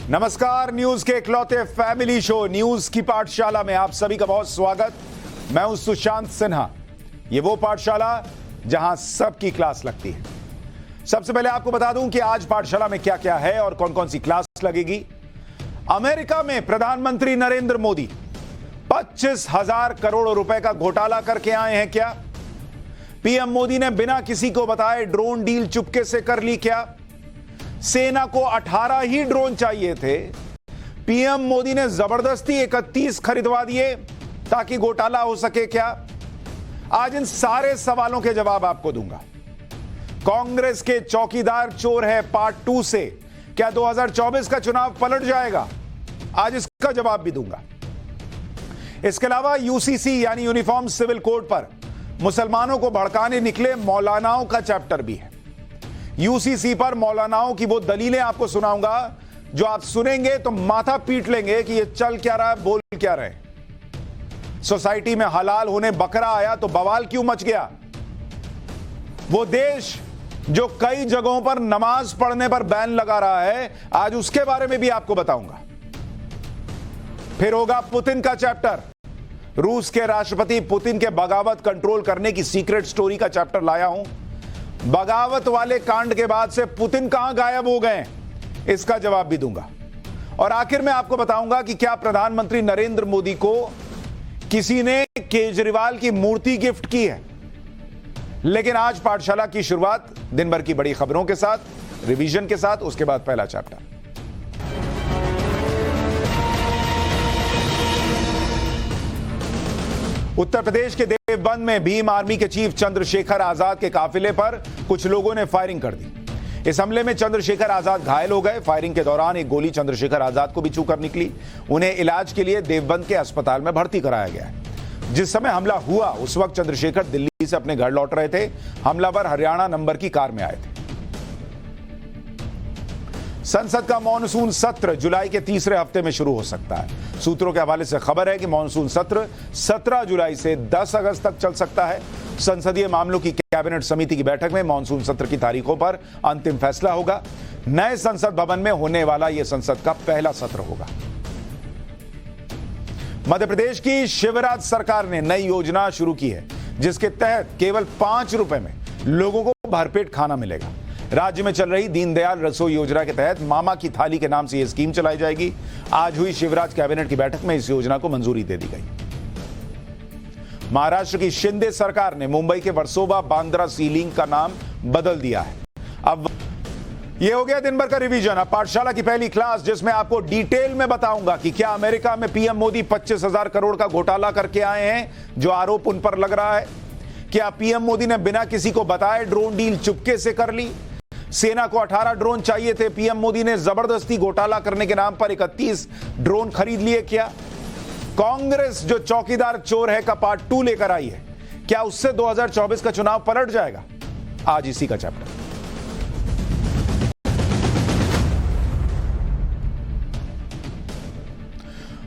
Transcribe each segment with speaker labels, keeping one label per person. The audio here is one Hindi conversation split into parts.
Speaker 1: नमस्कार, न्यूज के इकलौते फैमिली शो न्यूज की पाठशाला में आप सभी का बहुत स्वागत। मैं हूं सुशांत सिन्हा। ये वो पाठशाला जहां सबकी क्लास लगती है। सबसे पहले आपको बता दूं कि आज पाठशाला में क्या क्या है और कौन कौन सी क्लास लगेगी। अमेरिका में प्रधानमंत्री नरेंद्र मोदी 25,000 करोड़ रुपए का घोटाला करके आए हैं क्या? पीएम मोदी ने बिना किसी को बताए ड्रोन डील चुपके से कर ली क्या? सेना को 18 ही ड्रोन चाहिए थे, पीएम मोदी ने जबरदस्ती 31 खरीदवा दिए ताकि घोटाला हो सके क्या? आज इन सारे सवालों के जवाब आपको दूंगा। कांग्रेस के चौकीदार चोर है पार्ट 2 से क्या 2024 का चुनाव पलट जाएगा? आज इसका जवाब भी दूंगा। इसके अलावा यूसीसी यानी यूनिफॉर्म सिविल कोड पर मुसलमानों को भड़काने निकले मौलानाओं का चैप्टर भी है। यूसीसी पर मौलानाओं की वो दलीलें आपको सुनाऊंगा जो आप सुनेंगे तो माथा पीट लेंगे कि ये चल क्या रहा है, बोल क्या रहे। सोसाइटी में हलाल होने बकरा आया तो बवाल क्यों मच गया? वो देश जो कई जगहों पर नमाज पढ़ने पर बैन लगा रहा है, आज उसके बारे में भी आपको बताऊंगा। फिर होगा पुतिन का चैप्टर। रूस के राष्ट्रपति पुतिन के बगावत कंट्रोल करने की सीक्रेट स्टोरी का चैप्टर लाया हूं। बगावत वाले कांड के बाद से पुतिन कहां गायब हो गए, इसका जवाब भी दूंगा। और आखिर में आपको बताऊंगा कि क्या प्रधानमंत्री नरेंद्र मोदी को किसी ने केजरीवाल की मूर्ति गिफ्ट की है। लेकिन आज पाठशाला की शुरुआत दिन भर की बड़ी खबरों के साथ, रिवीजन के साथ, उसके बाद पहला चैप्टर। उत्तर प्रदेश के देवबंद में भीम आर्मी के चीफ चंद्रशेखर आजाद के काफिले पर कुछ लोगों ने फायरिंग कर दी। इस हमले में चंद्रशेखर आजाद घायल हो गए। फायरिंग के दौरान एक गोली चंद्रशेखर आजाद को भी छूकर निकली। उन्हें इलाज के लिए देवबंद के अस्पताल में भर्ती कराया गया है। जिस समय हमला हुआ उस वक्त चंद्रशेखर दिल्ली से अपने घर लौट रहे थे। हमलावर हरियाणा नंबर की कार में आए थे। संसद का मॉनसून सत्र जुलाई के तीसरे हफ्ते में शुरू हो सकता है। सूत्रों के हवाले से खबर है कि मॉनसून सत्र 17 जुलाई से 10 अगस्त तक चल सकता है। संसदीय मामलों की कैबिनेट समिति की बैठक में मॉनसून सत्र की तारीखों पर अंतिम फैसला होगा। नए संसद भवन में होने वाला यह संसद का पहला सत्र होगा। मध्य प्रदेश की शिवराज सरकार ने नई योजना शुरू की है जिसके तहत केवल 5 रुपए में लोगों को भरपेट खाना मिलेगा। राज्य में चल रही दीनदयाल रसोई योजना के तहत मामा की थाली के नाम से यह स्कीम चलाई जाएगी। आज हुई शिवराज कैबिनेट की बैठक में इस योजना को मंजूरी दे दी गई। महाराष्ट्र की शिंदे सरकार ने मुंबई के वर्सोवा बांद्रा सी लिंक का नाम बदल दिया है। अब यह हो गया दिन भर का रिवीजन। अब पाठशाला की पहली क्लास जिसमें आपको डिटेल में बताऊंगा कि क्या अमेरिका में पीएम मोदी 25,000 करोड़ का घोटाला करके आए हैं जो आरोप उन पर लग रहा है। क्या पीएम मोदी ने बिना किसी को बताए ड्रोन डील चुपके से कर ली। सेना को 18 ड्रोन चाहिए थे, पीएम मोदी ने जबरदस्ती घोटाला करने के नाम पर 31 ड्रोन खरीद लिए क्या? कांग्रेस जो चौकीदार चोर है का पार्ट 2 लेकर आई है, क्या उससे 2024 का चुनाव पलट जाएगा? आज इसी का चैप्टर।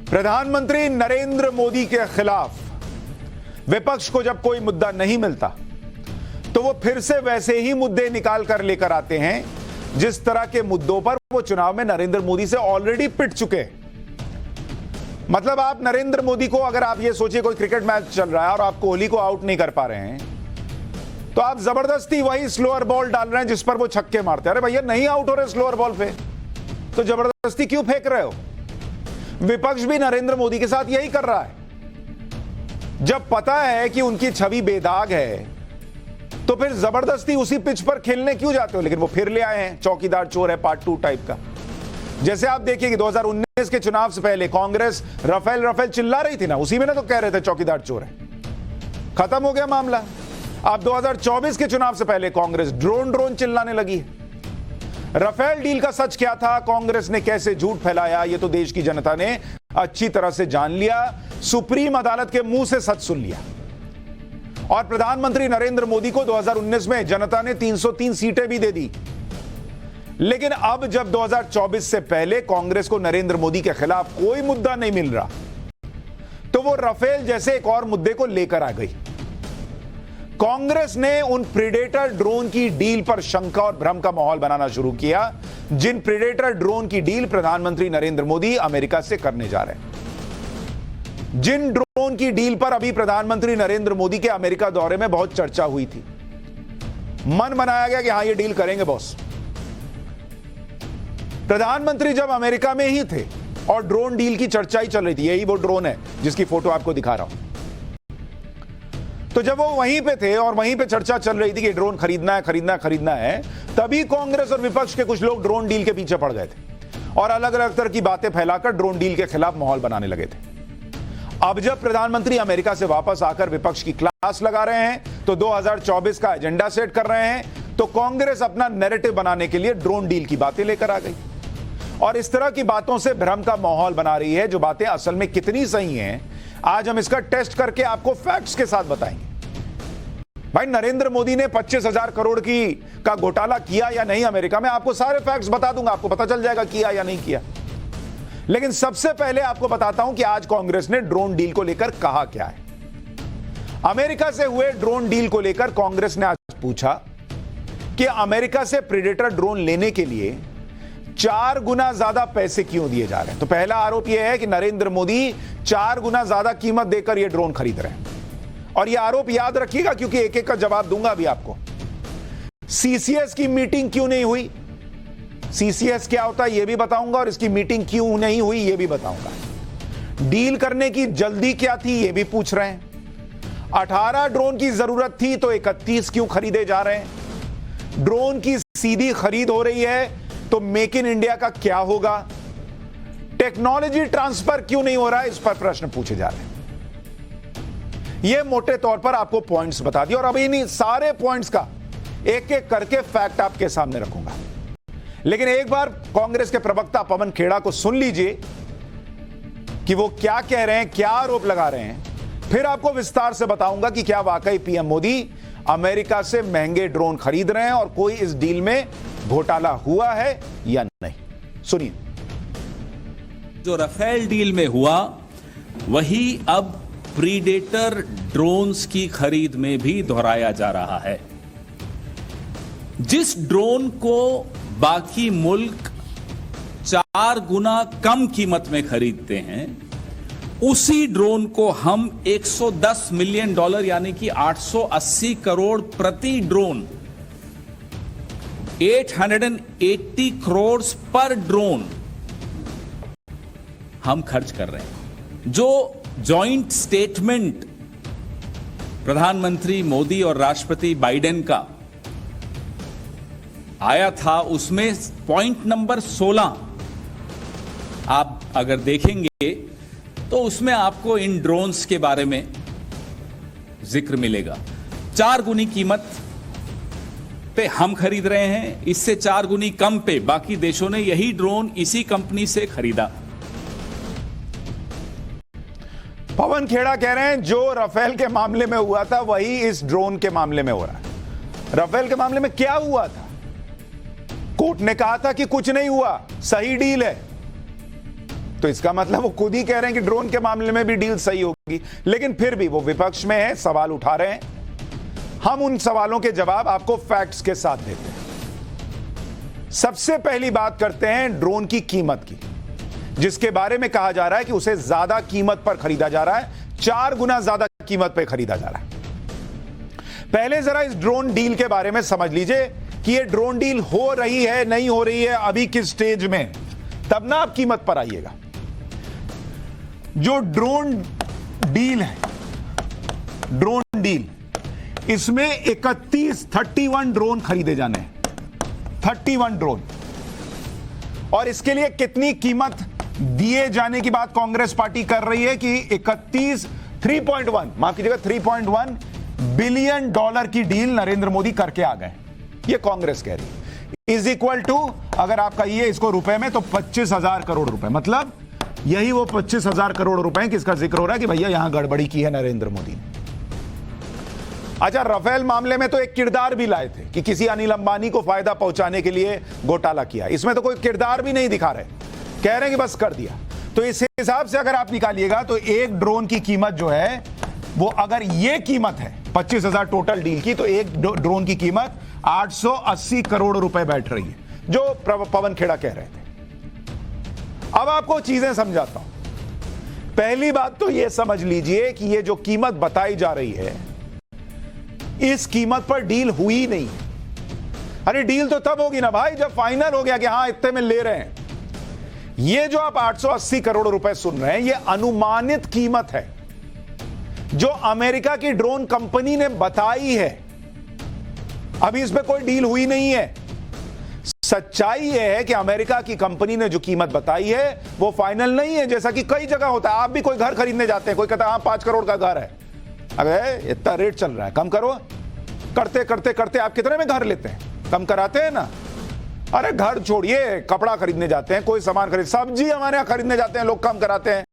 Speaker 1: प्रधानमंत्री नरेंद्र मोदी के खिलाफ विपक्ष को जब कोई मुद्दा नहीं मिलता तो वो फिर से वैसे ही मुद्दे निकाल कर लेकर आते हैं जिस तरह के मुद्दों पर वो चुनाव में नरेंद्र मोदी से ऑलरेडी पिट चुके हैं। मतलब आप नरेंद्र मोदी को, अगर आप ये सोचिए कोई क्रिकेट मैच चल रहा है और आप कोहली को आउट नहीं कर पा रहे हैं तो आप जबरदस्ती वही स्लोअर बॉल डाल रहे हैं जिस पर वो छक्के मारते हैं। अरे भैया नहीं आउट हो रहे स्लोअर बॉल पे तो जबरदस्ती क्यों फेंक रहे हो? विपक्ष भी नरेंद्र मोदी के साथ यही कर रहा है। जब पता है कि उनकी छवि बेदाग है तो फिर जबरदस्ती उसी पिच पर खेलने क्यों जाते हो? लेकिन वो फिर ले आए हैं चौकीदार चोर है पार्ट 2 टाइप का। जैसे आप देखिए कि 2019 के चुनाव से पहले कांग्रेस रफेल चिल्ला रही थी ना, उसी में ना तो कह रहे थे चौकीदार चोर है। खत्म हो गया मामला। अब 2024 के चुनाव से पहले कांग्रेस ड्रोन चिल्लाने लगी है। रफेल डील का सच क्या था, कांग्रेस ने कैसे झूठ फैलाया, ये तो देश की जनता ने अच्छी तरह से जान लिया। सुप्रीम अदालत के मुंह से सच सुन लिया। और प्रधानमंत्री नरेंद्र मोदी को 2019 में जनता ने 303 सीटें भी दे दी। लेकिन अब जब 2024 से पहले कांग्रेस को नरेंद्र मोदी के खिलाफ कोई मुद्दा नहीं मिल रहा तो वो रफेल जैसे एक और मुद्दे को लेकर आ गई। कांग्रेस ने उन प्रीडेटर ड्रोन की डील पर शंका और भ्रम का माहौल बनाना शुरू किया जिन प्रेडेटर ड्रोन की डील प्रधानमंत्री नरेंद्र मोदी अमेरिका से करने जा रहे हैं। जिन ड्रोन की डील पर अभी प्रधानमंत्री नरेंद्र मोदी के अमेरिका दौरे में बहुत चर्चा हुई थी, मन बनाया गया कि हां ये डील करेंगे बॉस। प्रधानमंत्री जब अमेरिका में ही थे और ड्रोन डील की चर्चा ही चल रही थी, यही वो ड्रोन है जिसकी फोटो आपको दिखा रहा हूं, तो जब वो वहीं पे थे और वहीं पे चर्चा चल रही थी कि ड्रोन खरीदना है, तभी कांग्रेस और विपक्ष के कुछ लोग ड्रोन डील के पीछे पड़ गए थे और अलग अलग तरह की बातें फैलाकर ड्रोन डील के खिलाफ माहौल बनाने लगे थे। अब जब प्रधानमंत्री अमेरिका से वापस आकर विपक्ष की क्लास लगा रहे हैं, तो 2024 का एजेंडा सेट कर रहे हैं, तो कांग्रेस अपना नैरेटिव बनाने के लिए ड्रोन डील की बातें लेकर आ गई और इस तरह की बातों से भ्रम का माहौल बना रही है। जो बातें असल में कितनी सही हैं, आज हम इसका टेस्ट करके आपको फैक्ट्स के साथ बताएंगे। भाई, नरेंद्र मोदी ने 25,000 करोड़ का घोटाला किया या नहीं अमेरिका में, आपको सारे फैक्ट्स बता दूंगा, आपको पता चल जाएगा किया या नहीं किया। लेकिन सबसे पहले आपको बताता हूं कि आज कांग्रेस ने ड्रोन डील को लेकर कहा क्या है। अमेरिका से हुए ड्रोन डील को लेकर कांग्रेस ने आज पूछा कि अमेरिका से प्रेडेटर ड्रोन लेने के लिए 4 गुना ज्यादा पैसे क्यों दिए जा रहे हैं। तो पहला आरोप यह है कि नरेंद्र मोदी 4 गुना ज्यादा कीमत देकर यह ड्रोन खरीद रहे हैं, और यह आरोप याद रखिएगा क्योंकि एक एक का जवाब दूंगा अभी आपको। सीसीएस की मीटिंग क्यों नहीं हुई, सीसीएस क्या होता है यह भी बताऊंगा, और इसकी मीटिंग क्यों नहीं हुई यह भी बताऊंगा। डील करने की जल्दी क्या थी यह भी पूछ रहे हैं। 18 ड्रोन की जरूरत थी तो 31 क्यों खरीदे जा रहे हैं। ड्रोन की सीधी खरीद हो रही है तो मेक इन इंडिया का क्या होगा। टेक्नोलॉजी ट्रांसफर क्यों नहीं हो रहा है, इस पर प्रश्न पूछे जा रहे हैं। यह मोटे तौर पर आपको पॉइंट्स बता दिए और अभी इन्हीं सारे पॉइंट्स का एक एक करके फैक्ट आपके सामने रखूंगा। लेकिन एक बार कांग्रेस के प्रवक्ता पवन खेड़ा को सुन लीजिए कि वो क्या कह रहे हैं, क्या आरोप लगा रहे हैं, फिर आपको विस्तार से बताऊंगा कि क्या वाकई पीएम मोदी अमेरिका से महंगे ड्रोन खरीद रहे हैं और कोई इस डील में घोटाला हुआ है या नहीं। सुनिए।
Speaker 2: जो राफेल डील में हुआ वही अब प्रीडेटर ड्रोन्स की खरीद में भी दोहराया जा रहा है। जिस ड्रोन को बाकी मुल्क 4 गुना कम कीमत में खरीदते हैं, उसी ड्रोन को हम $110 मिलियन यानी कि 880 करोड़ प्रति ड्रोन, 880 करोड़ पर ड्रोन हम खर्च कर रहे हैं। जो जॉइंट स्टेटमेंट प्रधानमंत्री मोदी और राष्ट्रपति बाइडेन का आया था, उसमें पॉइंट नंबर 16 आप अगर देखेंगे तो उसमें आपको इन ड्रोन्स के बारे में जिक्र मिलेगा। 4 गुनी कीमत पे हम खरीद रहे हैं, इससे 4 गुनी कम पे बाकी देशों ने यही ड्रोन इसी कंपनी से खरीदा।
Speaker 1: पवन खेड़ा कह रहे हैं जो राफेल के मामले में हुआ था वही इस ड्रोन के मामले में हो रहा है। राफेल के मामले में क्या हुआ था? कोर्ट ने कहा था कि कुछ नहीं हुआ, सही डील है। तो इसका मतलब वो खुद ही कह रहे हैं कि ड्रोन के मामले में भी डील सही होगी, लेकिन फिर भी वो विपक्ष में है, सवाल उठा रहे हैं। हम उन सवालों के जवाब आपको फैक्ट्स के साथ देते हैं। सबसे पहली बात करते हैं ड्रोन की कीमत की, जिसके बारे में कहा जा रहा है कि उसे ज्यादा कीमत पर खरीदा जा रहा है, 4 गुना ज्यादा कीमत पर खरीदा जा रहा है। पहले जरा इस ड्रोन डील के बारे में समझ लीजिए कि ये ड्रोन डील हो रही है नहीं हो रही है, अभी किस स्टेज में, तब ना आप कीमत पर आइएगा। जो ड्रोन डील है, ड्रोन डील, इसमें 31 ड्रोन खरीदे जाने हैं, 31 ड्रोन, और इसके लिए कितनी कीमत दिए जाने की बात कांग्रेस पार्टी कर रही है कि 3.1 बिलियन डॉलर की डील नरेंद्र मोदी करके आ गए। ये कांग्रेस कह रही है, इज इक्वल टू, अगर आप कहिए इसको रुपए में, तो 25,000 करोड़ रुपए। मतलब यही वो 25,000 करोड़ रुपए हैं किसका जिक्र हो रहा है कि भैया यहां गड़बड़ी की है नरेंद्र मोदी ने। अच्छा, राफेल मामले में तो एक किरदार भी लाए थे कि किसी अनिल अंबानी को फायदा पहुंचाने के लिए घोटाला किया। इसमें तो कोई किरदार भी नहीं दिखा रहे, कह रहे हैं कि बस कर दिया। तो इस हिसाब से अगर आप निकालिएगा तो एक ड्रोन की कीमत जो है वो, अगर ये कीमत है 25,000 टोटल डील की, तो एक ड्रोन की कीमत 880 करोड़ रुपए बैठ रही है। जो पवन खेड़ा कह रहे थे। अब आपको चीजें समझाता हूं। पहली बात तो यह समझ लीजिए कि यह जो कीमत बताई जा रही है, इस कीमत पर डील हुई नहीं। अरे डील तो तब होगी ना भाई जब फाइनल हो गया कि हां इतने में ले रहे हैं। यह जो आप 880 करोड़ रुपए सुन रहे हैं, यह अनुमानित कीमत है जो अमेरिका की ड्रोन कंपनी ने बताई है। अभी इसमें कोई डील हुई नहीं है। सच्चाई यह है कि अमेरिका की कंपनी ने जो कीमत बताई है वो फाइनल नहीं है, जैसा कि कई जगह होता है। आप भी कोई घर खरीदने जाते हैं, कोई कहता है हाँ 5 करोड़ का घर है, अरे इतना रेट चल रहा है, कम करो। करते करते करते आप कितने में घर लेते हैं? कम कराते हैं ना। अरे घर छोड़िए, कपड़ा खरीदने जाते हैं, कोई सामान सब्जी हमारे यहां खरीदने जाते हैं, लोग कम कराते हैं।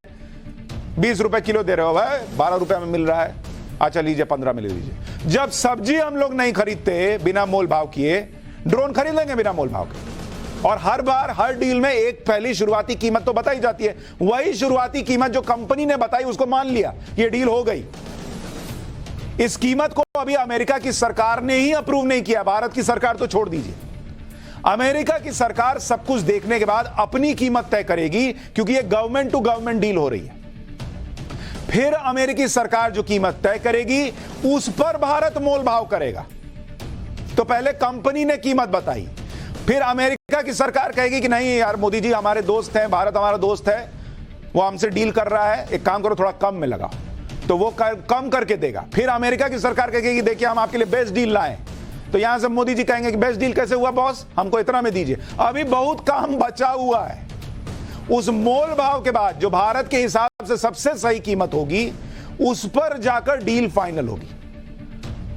Speaker 1: 20 रुपए किलो दे रहे हो भाई, 12 रुपए में मिल रहा है, अच्छा लीजिए 15 में ले लीजिए। जब सब्जी हम लोग नहीं खरीदते बिना मोल भाव किए, ड्रोन खरीद लेंगे बिना मोल भाव के। और हर बार हर डील में एक पहली शुरुआती कीमत तो बताई जाती है, वही शुरुआती कीमत जो कंपनी ने बताई उसको मान लिया, ये डील हो गई। इस कीमत को अभी अमेरिका की सरकार ने ही अप्रूव नहीं किया, भारत की सरकार तो छोड़ दीजिए। अमेरिका की सरकार सब कुछ देखने के बाद अपनी कीमत तय करेगी, क्योंकि ये गवर्नमेंट टू गवर्नमेंट डील हो रही है। फिर अमेरिकी सरकार जो कीमत तय करेगी उस पर भारत मोल भाव करेगा। तो पहले कंपनी ने कीमत बताई, फिर अमेरिका की सरकार कहेगी कि नहीं यार मोदी जी हमारे दोस्त हैं, भारत हमारा दोस्त है, वो हमसे डील कर रहा है, एक काम करो थोड़ा कम में लगाओ, तो वो कम करके देगा। फिर अमेरिका की सरकार कहेगी देखिए हम आपके लिए बेस्ट डील लाए, तो यहां से मोदी जी कहेंगे कि बेस्ट डील कैसे हुआ बॉस, हमको इतना में दीजिए। अभी बहुत काम बचा हुआ है। उस मोल भाव के बाद जो भारत के हिसाब से सबसे सही कीमत होगी, उस पर जाकर डील फाइनल होगी।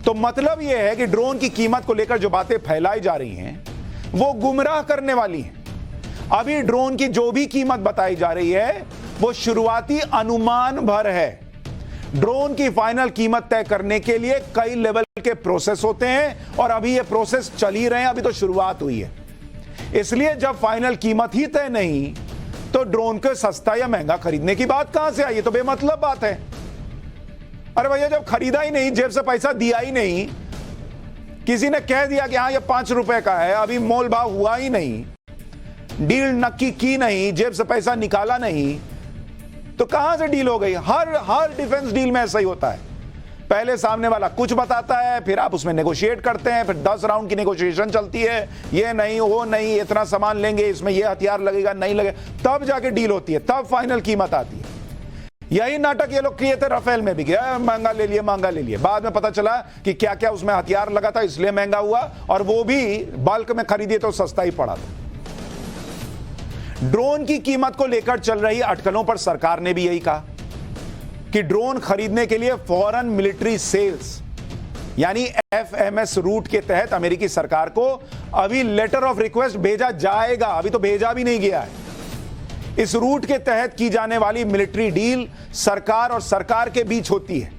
Speaker 1: तो मतलब यह है कि ड्रोन की कीमत को लेकर जो बातें फैलाई जा रही हैं वो गुमराह करने वाली हैं। अभी ड्रोन की जो भी कीमत बताई जा रही है वो शुरुआती अनुमान भर है। ड्रोन की फाइनल कीमत तय करने के लिए कई लेवल के प्रोसेस होते हैं और अभी ये प्रोसेस चल ही रहे हैं, अभी तो शुरुआत हुई है। इसलिए जब फाइनल कीमत ही तय नहीं तो ड्रोन को सस्ता या महंगा खरीदने की बात कहां से आई? ये तो बेमतलब बात है। अरे भैया जब खरीदा ही नहीं, जेब से पैसा दिया ही नहीं, किसी ने कह दिया कि हाँ ये 5 रुपए का है, अभी मोल भाव हुआ ही नहीं, डील नक्की की नहीं, जेब से पैसा निकाला नहीं, तो कहां से डील हो गई? हर डिफेंस डील में ऐसा ही होता है। पहले सामने वाला कुछ बताता है, फिर आप उसमें नेगोशिएट करते हैं, फिर 10 राउंड की नेगोशिएशन चलती है, ये नहीं वो नहीं, इतना सामान लेंगे, इसमें ये हथियार लगेगा नहीं लगेगा, तब जाके डील होती है, तब फाइनल कीमत आती है। यही नाटक ये लोग किए थे राफेल में भी, गया महंगा ले लिए, बाद में पता चला कि क्या क्या उसमें हथियार लगा था इसलिए महंगा हुआ, और वो भी बल्क में खरीदिए तो सस्ता ही पड़ा था। ड्रोन की कीमत को लेकर चल रही अटकलों पर सरकार ने भी यही कहा कि ड्रोन खरीदने के लिए फॉरेन मिलिट्री सेल्स यानी FMS रूट के तहत अमेरिकी सरकार को अभी लेटर ऑफ रिक्वेस्ट भेजा जाएगा, अभी तो भेजा भी नहीं गया है। इस रूट के तहत की जाने वाली मिलिट्री डील सरकार और सरकार के बीच होती है,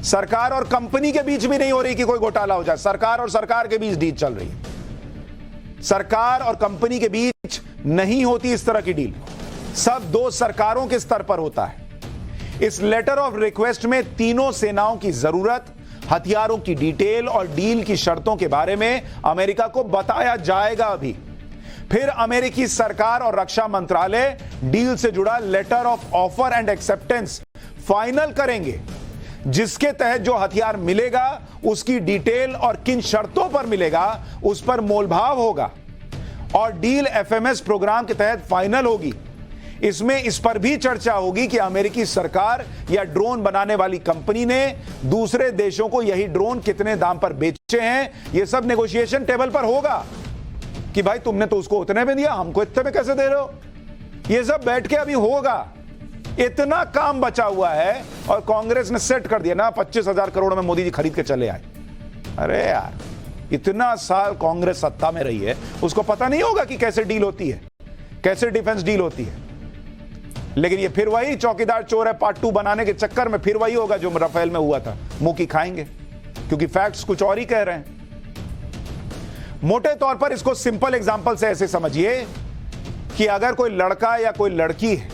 Speaker 1: सरकार और कंपनी के बीच भी नहीं हो रही कि कोई घोटाला हो जाए, सरकार और सरकार के बीच डील चल रही है। सरकार और कंपनी के बीच नहीं होती इस तरह की डील, सब दो सरकारों के स्तर पर होता है। इस लेटर ऑफ रिक्वेस्ट में तीनों सेनाओं की जरूरत, हथियारों की डिटेल और डील की शर्तों के बारे में अमेरिका को बताया जाएगा। अभी फिर अमेरिकी सरकार और रक्षा मंत्रालय डील से जुड़ा letter of offer and acceptance final करेंगे, जिसके तहत जो हथियार मिलेगा उसकी डिटेल और किन शर्तों पर मिलेगा उस पर मोलभाव होगा और डील FMS प्रोग्राम के तहत फाइनल होगी। इसमें इस पर भी चर्चा होगी कि अमेरिकी सरकार या ड्रोन बनाने वाली कंपनी ने दूसरे देशों को यही ड्रोन कितने दाम पर बेचे हैं। यह सब नेगोशिएशन टेबल पर होगा कि भाई तुमने तो उसको उतने में दिया, हमको इतने में कैसे दे रहे हो। यह सब बैठ के अभी होगा। इतना काम बचा हुआ है और कांग्रेस ने सेट कर दिया ना, 25,000 करोड़ में मोदी जी खरीद के चले आए। अरे यार, इतना साल कांग्रेस सत्ता में रही है, उसको पता नहीं होगा कि कैसे डील होती है, कैसे डिफेंस डील होती है। लेकिन ये फिर वही चौकीदार चोर है पार्ट 2 बनाने के चक्कर में फिर वही होगा जो राफेल में हुआ था, मुंह की खाएंगे, क्योंकि फैक्ट्स कुछ और ही कह रहे हैं। मोटे तौर पर इसको सिंपल एग्जांपल से ऐसे समझिए कि अगर कोई लड़का या कोई लड़की है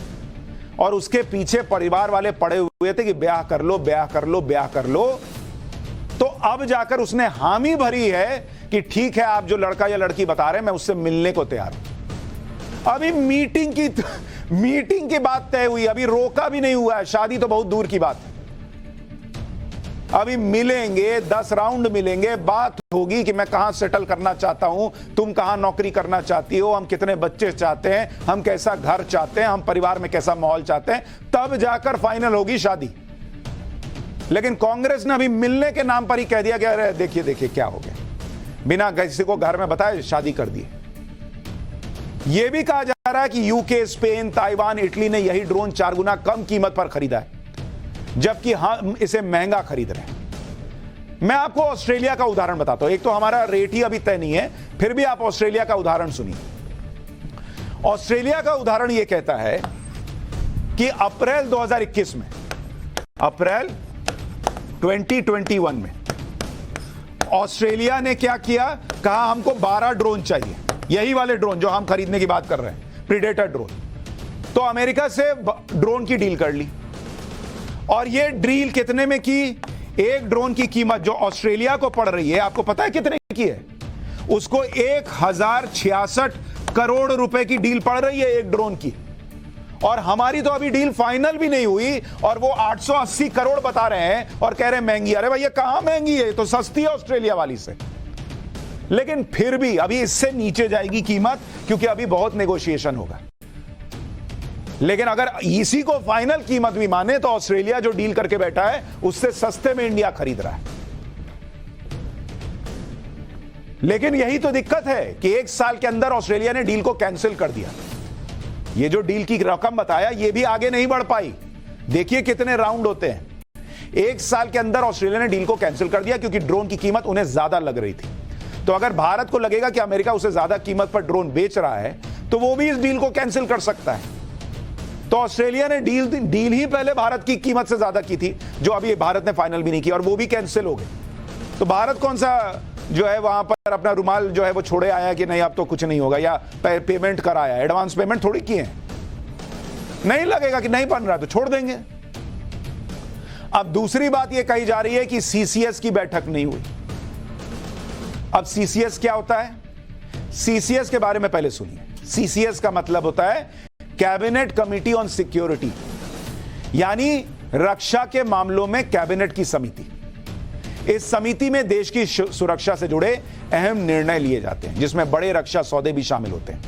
Speaker 1: और उसके पीछे परिवार वाले पड़े हुए थे कि ब्याह कर लो ब्याह कर लो ब्याह कर लो, तो अब जाकर उसने हामी भरी है कि ठीक है, आप जो लड़का या लड़की बता रहे हैं मैं उससे मिलने को तैयार हूं। अभी मीटिंग की बात तय हुई, अभी रोका भी नहीं हुआ है, शादी तो बहुत दूर की बात है। अभी मिलेंगे, 10 राउंड मिलेंगे, बात होगी कि मैं कहां सेटल करना चाहता हूं, तुम कहां नौकरी करना चाहती हो, हम कितने बच्चे चाहते हैं, हम कैसा घर चाहते हैं, हम परिवार में कैसा माहौल चाहते हैं, तब जाकर फाइनल होगी शादी। लेकिन कांग्रेस ने अभी मिलने के नाम पर ही कह दिया कि अरे देखिए देखिए क्या हो गया, बिना किसी को घर में बताए शादी कर दी। यह भी कहा जा रहा है कि यूके, स्पेन, ताइवान, इटली ने यही ड्रोन 4 गुना कम कीमत पर खरीदा है, जबकि हम इसे महंगा खरीद रहे हैं। मैं आपको ऑस्ट्रेलिया का उदाहरण बताता हूं। एक तो हमारा रेट ही अभी तय नहीं है, फिर भी आप ऑस्ट्रेलिया का उदाहरण सुनिए। ऑस्ट्रेलिया का उदाहरण यह कहता है कि अप्रैल 2021 में, अप्रैल 2021 में ऑस्ट्रेलिया ने क्या किया, कहा हमको 12 ड्रोन चाहिए, यही वाले ड्रोन जो हम खरीदने की बात कर रहे हैं, प्रीडेटर ड्रोन। तो अमेरिका से ड्रोन की डील कर ली, और ये डील कितने में की? एक ड्रोन की कीमत जो ऑस्ट्रेलिया को पड़ रही है, आपको पता है कितने की है? उसको 1066 करोड़ रुपए की डील पड़ रही है एक ड्रोन की। और हमारी तो अभी डील फाइनल भी नहीं हुई, और वो 880 करोड़ बता रहे हैं और कह रहे हैं महंगी। अरे भाई, ये कहां महंगी है, तो सस्ती है ऑस्ट्रेलिया वाली से। लेकिन फिर भी अभी इससे नीचे जाएगी कीमत, क्योंकि अभी बहुत नेगोशिएशन होगा। लेकिन अगर इसी को फाइनल कीमत भी माने तो ऑस्ट्रेलिया जो डील करके बैठा है उससे सस्ते में इंडिया खरीद रहा है। लेकिन यही तो दिक्कत है कि 1 साल के अंदर ऑस्ट्रेलिया ने डील को कैंसिल कर दिया। ये जो डील की रकम बताया, ये भी आगे नहीं बढ़ पाई। देखिए कितने राउंड होते हैं। 1 साल के अंदर ऑस्ट्रेलिया ने डील को कैंसिल कर दिया, क्योंकि ड्रोन की कीमत उन्हें ज्यादा लग रही थी। तो अगर भारत को लगेगा कि अमेरिका उसे ज्यादा कीमत पर ड्रोन बेच रहा है, तो वो भी इस डील को कैंसिल कर सकता है। तो ऑस्ट्रेलिया ने डील ही पहले भारत की कीमत से ज्यादा की थी, जो अभी भारत ने फाइनल भी नहीं की, और वो भी कैंसिल हो गई। तो भारत कौन सा जो है वहां पर अपना रुमाल जो है वो छोड़े आया कि नहीं अब तो कुछ नहीं होगा, या पेमेंट कराया, एडवांस पेमेंट थोड़ी किए हैं। नहीं लगेगा कि नहीं बन रहा तो छोड़ देंगे। अब दूसरी बात यह कही जा रही है कि सीसीएस की बैठक नहीं हुई। अब सीसीएस क्या होता है? सीसीएस के बारे में पहले सुनिए। सीसीएस का मतलब होता है कैबिनेट कमिटी ऑन सिक्योरिटी, यानी रक्षा के मामलों में कैबिनेट की समिति। इस समिति में देश की सुरक्षा से जुड़े अहम निर्णय लिए जाते हैं, जिसमें बड़े रक्षा सौदे भी शामिल होते हैं।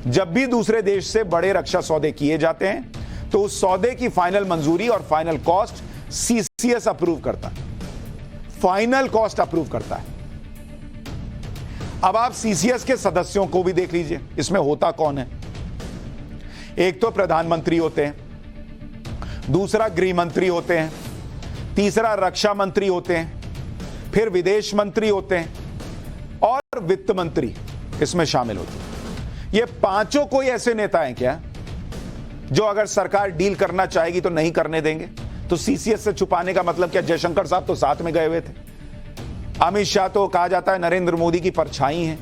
Speaker 1: जब भी दूसरे देश से बड़े रक्षा सौदे किए जाते हैं तो उस सौदे की फाइनल मंजूरी और फाइनल कॉस्ट सीसीएस अप्रूव करता है, फाइनल कॉस्ट अप्रूव करता है। अब आप सीसीएस के सदस्यों को भी देख लीजिए, इसमें होता कौन है। एक तो प्रधानमंत्री होते हैं, दूसरा गृह मंत्री होते हैं, तीसरा रक्षा मंत्री होते हैं, फिर विदेश मंत्री होते हैं, और वित्त मंत्री इसमें शामिल होते हैं। ये पांचों कोई ऐसे नेता हैं क्या जो अगर सरकार डील करना चाहेगी तो नहीं करने देंगे? तो सीसीएस से छुपाने का मतलब क्या? जयशंकर साहब तो साथ में गए हुए थे, अमित शाह तो कहा जाता है नरेंद्र मोदी की परछाई हैं,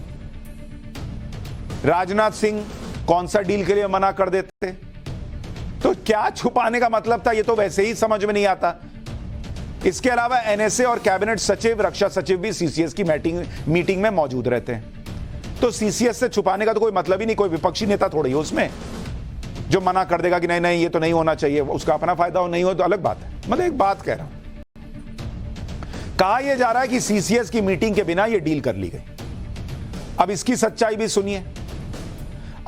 Speaker 1: राजनाथ सिंह कौन सा डील के लिए मना कर देते? तो क्या छुपाने का मतलब था? ये तो वैसे ही समझ में नहीं आता। इसके अलावा एनएसए और कैबिनेट सचिव, रक्षा सचिव भी सीसीएस की मीटिंग में मौजूद रहते हैं। तो सीसीएस से छुपाने का तो कोई मतलब ही नहीं। कोई विपक्षी नेता थोड़ी है उसमें जो मना कर देगा कि नहीं नहीं ये तो नहीं होना चाहिए, उसका अपना फायदा हो, नहीं हो तो अलग बात है। मतलब एक बात कह रहा हूं, कहा यह जा रहा है कि सीसीएस की मीटिंग के बिना यह डील कर ली गई। अब इसकी सच्चाई भी सुनिए।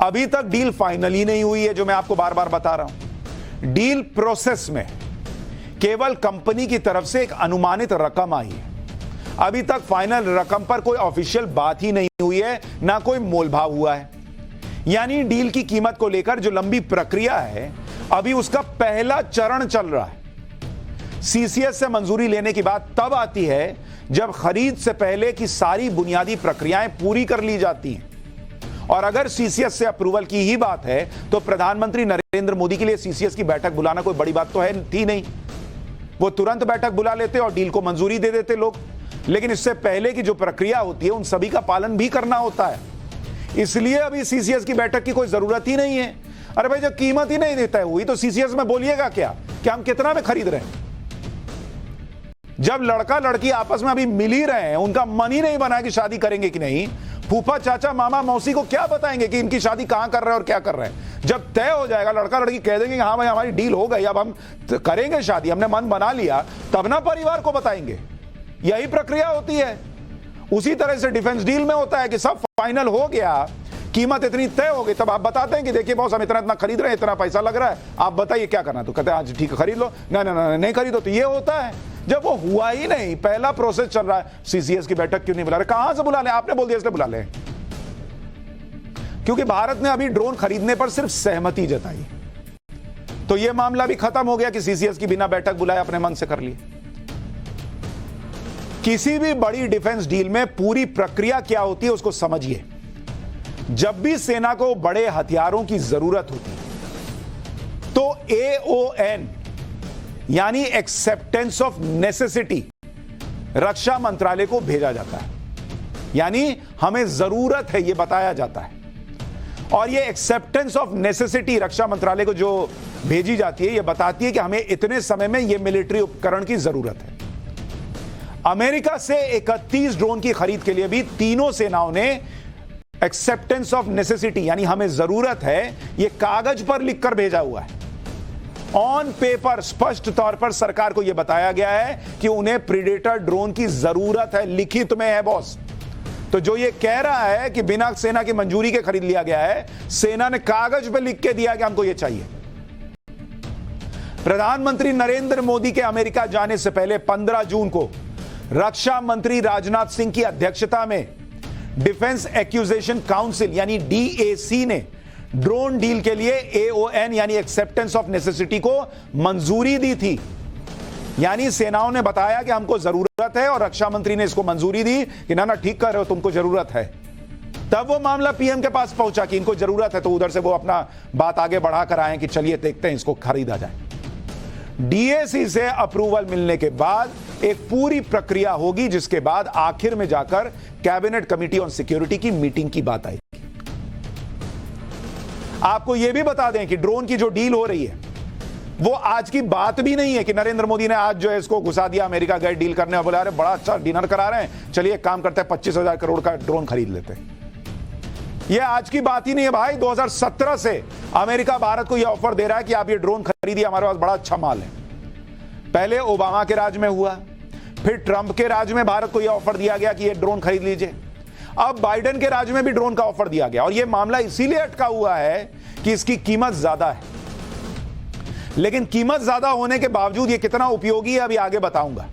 Speaker 1: अभी तक डील फाइनल ही नहीं हुई है, जो मैं आपको बार बार बता रहा हूं। डील प्रोसेस में केवल कंपनी की तरफ से एक अनुमानित रकम आई है। अभी तक फाइनल रकम पर कोई ऑफिशियल बात ही नहीं हुई है, ना कोई मोलभाव हुआ है। यानी डील की कीमत को लेकर जो लंबी प्रक्रिया है, अभी उसका पहला चरण चल रहा है। सीसीएस से मंजूरी लेने की बात तब आती है जब खरीद से पहले की सारी बुनियादी प्रक्रियाएं पूरी कर ली जाती हैं। और अगर सीसीएस से अप्रूवल की ही बात है तो प्रधानमंत्री नरेंद्र मोदी के लिए सीसीएस की बैठक बुलाना कोई बड़ी बात तो थी नहीं। वो तुरंत बैठक बुला लेते और डील को मंजूरी दे देते लोग। लेकिन इससे पहले की जो प्रक्रिया होती है उन सभी का पालन भी करना होता है। इसलिए अभी सीसीएस की बैठक की कोई जरूरत ही नहीं है। अरे भाई, जब कीमत ही नहीं तय हुई तो सीसीएस में बोलिएगा क्या कि हम कितना में खरीद रहे हैं? जब लड़का लड़की आपस में अभी मिल ही रहे हैं, उनका मन ही नहीं बना कि शादी करेंगे कि नहीं, फूफा चाचा मामा मौसी को क्या बताएंगे कि इनकी शादी कहां कर रहे हैं और क्या कर रहे हैं। जब तय हो जाएगा, लड़का लड़की कह देंगे कि हाँ भाई हमारी डील हो गई, अब हम करेंगे शादी, हमने मन बना लिया, तब ना परिवार को बताएंगे। यही प्रक्रिया होती है। उसी तरह से डिफेंस डील में होता है कि सब फाइनल हो गया, कीमत इतनी तय हो गई, तब आप बताते हैं कि देखिए बॉस हम इतना इतना खरीद रहे हैं, इतना पैसा लग रहा है, आप बताइए क्या करना। तो कहते हैं आज ठीक है खरीद लो, नहीं खरीदो। तो ये होता है। जब वो हुआ ही नहीं, पहला प्रोसेस चल रहा है, सीसीएस की बैठक क्यों नहीं बुला रहे? कहां से बुला ले? आपने बोल दिया इसलिए बुला ले। क्योंकि भारत ने अभी ड्रोन खरीदने पर सिर्फ सहमति जताई, तो यह मामला भी खत्म हो गया कि सीसीएस की बिना बैठक बुलाए अपने मन से कर ली। किसी भी बड़ी डिफेंस डील में पूरी प्रक्रिया क्या होती है उसको समझिए। जब भी सेना को बड़े हथियारों की जरूरत होती है तो AON यानी एक्सेप्टेंस ऑफ नेसेसिटी रक्षा मंत्रालय को भेजा जाता है, यानी हमें जरूरत है यह बताया जाता है। और यह एक्सेप्टेंस ऑफ नेसेसिटी रक्षा मंत्रालय को जो भेजी जाती है, यह बताती है कि हमें इतने समय में यह मिलिट्री उपकरण की जरूरत है। अमेरिका से 31 ड्रोन की खरीद के लिए भी तीनों सेनाओं ने एक्सेप्टेंस ऑफ नेसेसिटी यानी हमें जरूरत है यह कागज पर लिखकर भेजा हुआ है। ऑन पेपर स्पष्ट तौर पर सरकार को यह बताया गया है कि उन्हें प्रीडेटर ड्रोन की जरूरत है, लिखित में है बॉस। तो जो ये कह रहा है कि बिना सेना की मंजूरी के खरीद लिया गया है, सेना ने कागज पे लिख के दिया कि हमको ये चाहिए। प्रधानमंत्री नरेंद्र मोदी के अमेरिका जाने से पहले 15 जून को रक्षा मंत्री राजनाथ सिंह की अध्यक्षता में डिफेंस एक्विजिशन काउंसिल यानी DAC ने ड्रोन डील के लिए AON यानी एक्सेप्टेंस ऑफ नेसेसिटी को मंजूरी दी थी। यानी सेनाओं ने बताया कि हमको जरूरत है और रक्षा मंत्री ने इसको मंजूरी दी कि ना ठीक कर रहे हो, तुमको जरूरत है। तब वो मामला PM के पास पहुंचा कि इनको जरूरत है, तो उधर से वो अपना बात आगे बढ़ाकर आए कि चलिए देखते हैं इसको खरीदा जाए। DAC से अप्रूवल मिलने के बाद एक पूरी प्रक्रिया होगी, जिसके बाद आखिर में जाकर कैबिनेट कमेटी ऑन सिक्योरिटी की मीटिंग की बात आएगी। आपको यह भी बता दें कि ड्रोन की जो डील हो रही है वो आज की बात भी नहीं है कि नरेंद्र मोदी ने आज जो है इसको घुसा दिया, अमेरिका गए डील करने और बोला अरे बड़ा अच्छा डिनर करा रहे हैं, चलिए एक काम करते हैं 25,000 करोड़ का ड्रोन खरीद लेते हैं। यह आज की बात ही नहीं है भाई। 2017 से अमेरिका भारत को यह ऑफर दे रहा है कि आप ये ड्रोन खरीदिए, हमारे पास बड़ा अच्छा माल है। पहले ओबामा के राज में हुआ, फिर ट्रंप के राज में भारत को यह ऑफर दिया गया कि ये ड्रोन खरीद लीजिए। अब बाइडेन के राज में भी ड्रोन का ऑफर दिया गया, और यह मामला इसीलिए अटका हुआ है कि इसकी कीमत ज्यादा है। लेकिन कीमत ज्यादा होने के बावजूद यह कितना उपयोगी है अभी आगे बताऊंगा।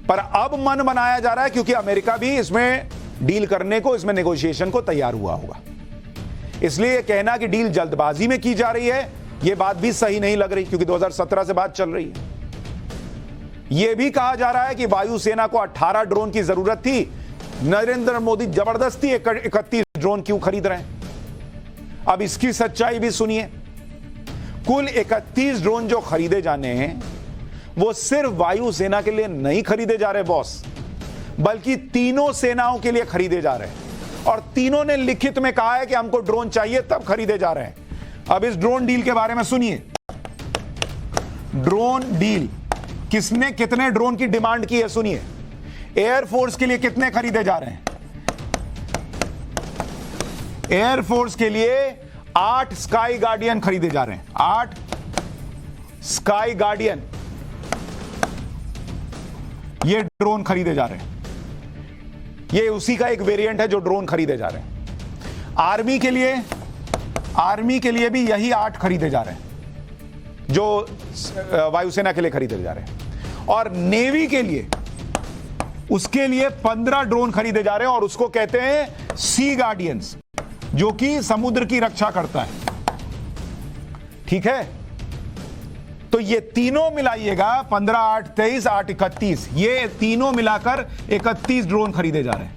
Speaker 1: पर अब मन बनाया जा रहा है क्योंकि अमेरिका भी इसमें डील करने को, इसमें नेगोशिएशन को तैयार हुआ होगा। इसलिए यह कहना कि डील जल्दबाजी में की जा रही है, यह बात भी सही नहीं लग रही, क्योंकि 2017 से बात चल रही है। यह भी कहा जा रहा है कि वायुसेना को 18 ड्रोन की जरूरत थी, नरेंद्र मोदी जबरदस्ती 31 ड्रोन क्यों खरीद रहे हैं। अब इसकी सच्चाई भी सुनिए। कुल 31 ड्रोन जो खरीदे जाने हैं वो सिर्फ वायुसेना के लिए नहीं खरीदे जा रहे बॉस, बल्कि तीनों सेनाओं के लिए खरीदे जा रहे हैं। और तीनों ने लिखित में कहा है कि हमको ड्रोन चाहिए, तब खरीदे जा रहे हैं। अब इस ड्रोन डील के बारे में सुनिए। ड्रोन डील, किसने कितने ड्रोन की डिमांड की है सुनिए। एयरफोर्स के लिए कितने खरीदे जा रहे हैं? एयरफोर्स के लिए 8 स्काई गार्डियन खरीदे जा रहे हैं। 8 स्काई गार्डियन ये ड्रोन खरीदे जा रहे हैं। ये उसी का एक वेरिएंट है जो ड्रोन खरीदे जा रहे हैं। आर्मी के लिए भी यही 8 खरीदे जा रहे हैं जो वायुसेना के लिए खरीदे जा रहे हैं। और नेवी के लिए, उसके लिए 15 ड्रोन खरीदे जा रहे हैं, और उसको कहते हैं सी गार्डियंस, जो कि समुद्र की रक्षा करता है। ठीक है, तो ये तीनों मिलाइएगा, 15, 8, 23, 8, 31, ये तीनों मिलाकर 31 ड्रोन खरीदे जा रहे हैं।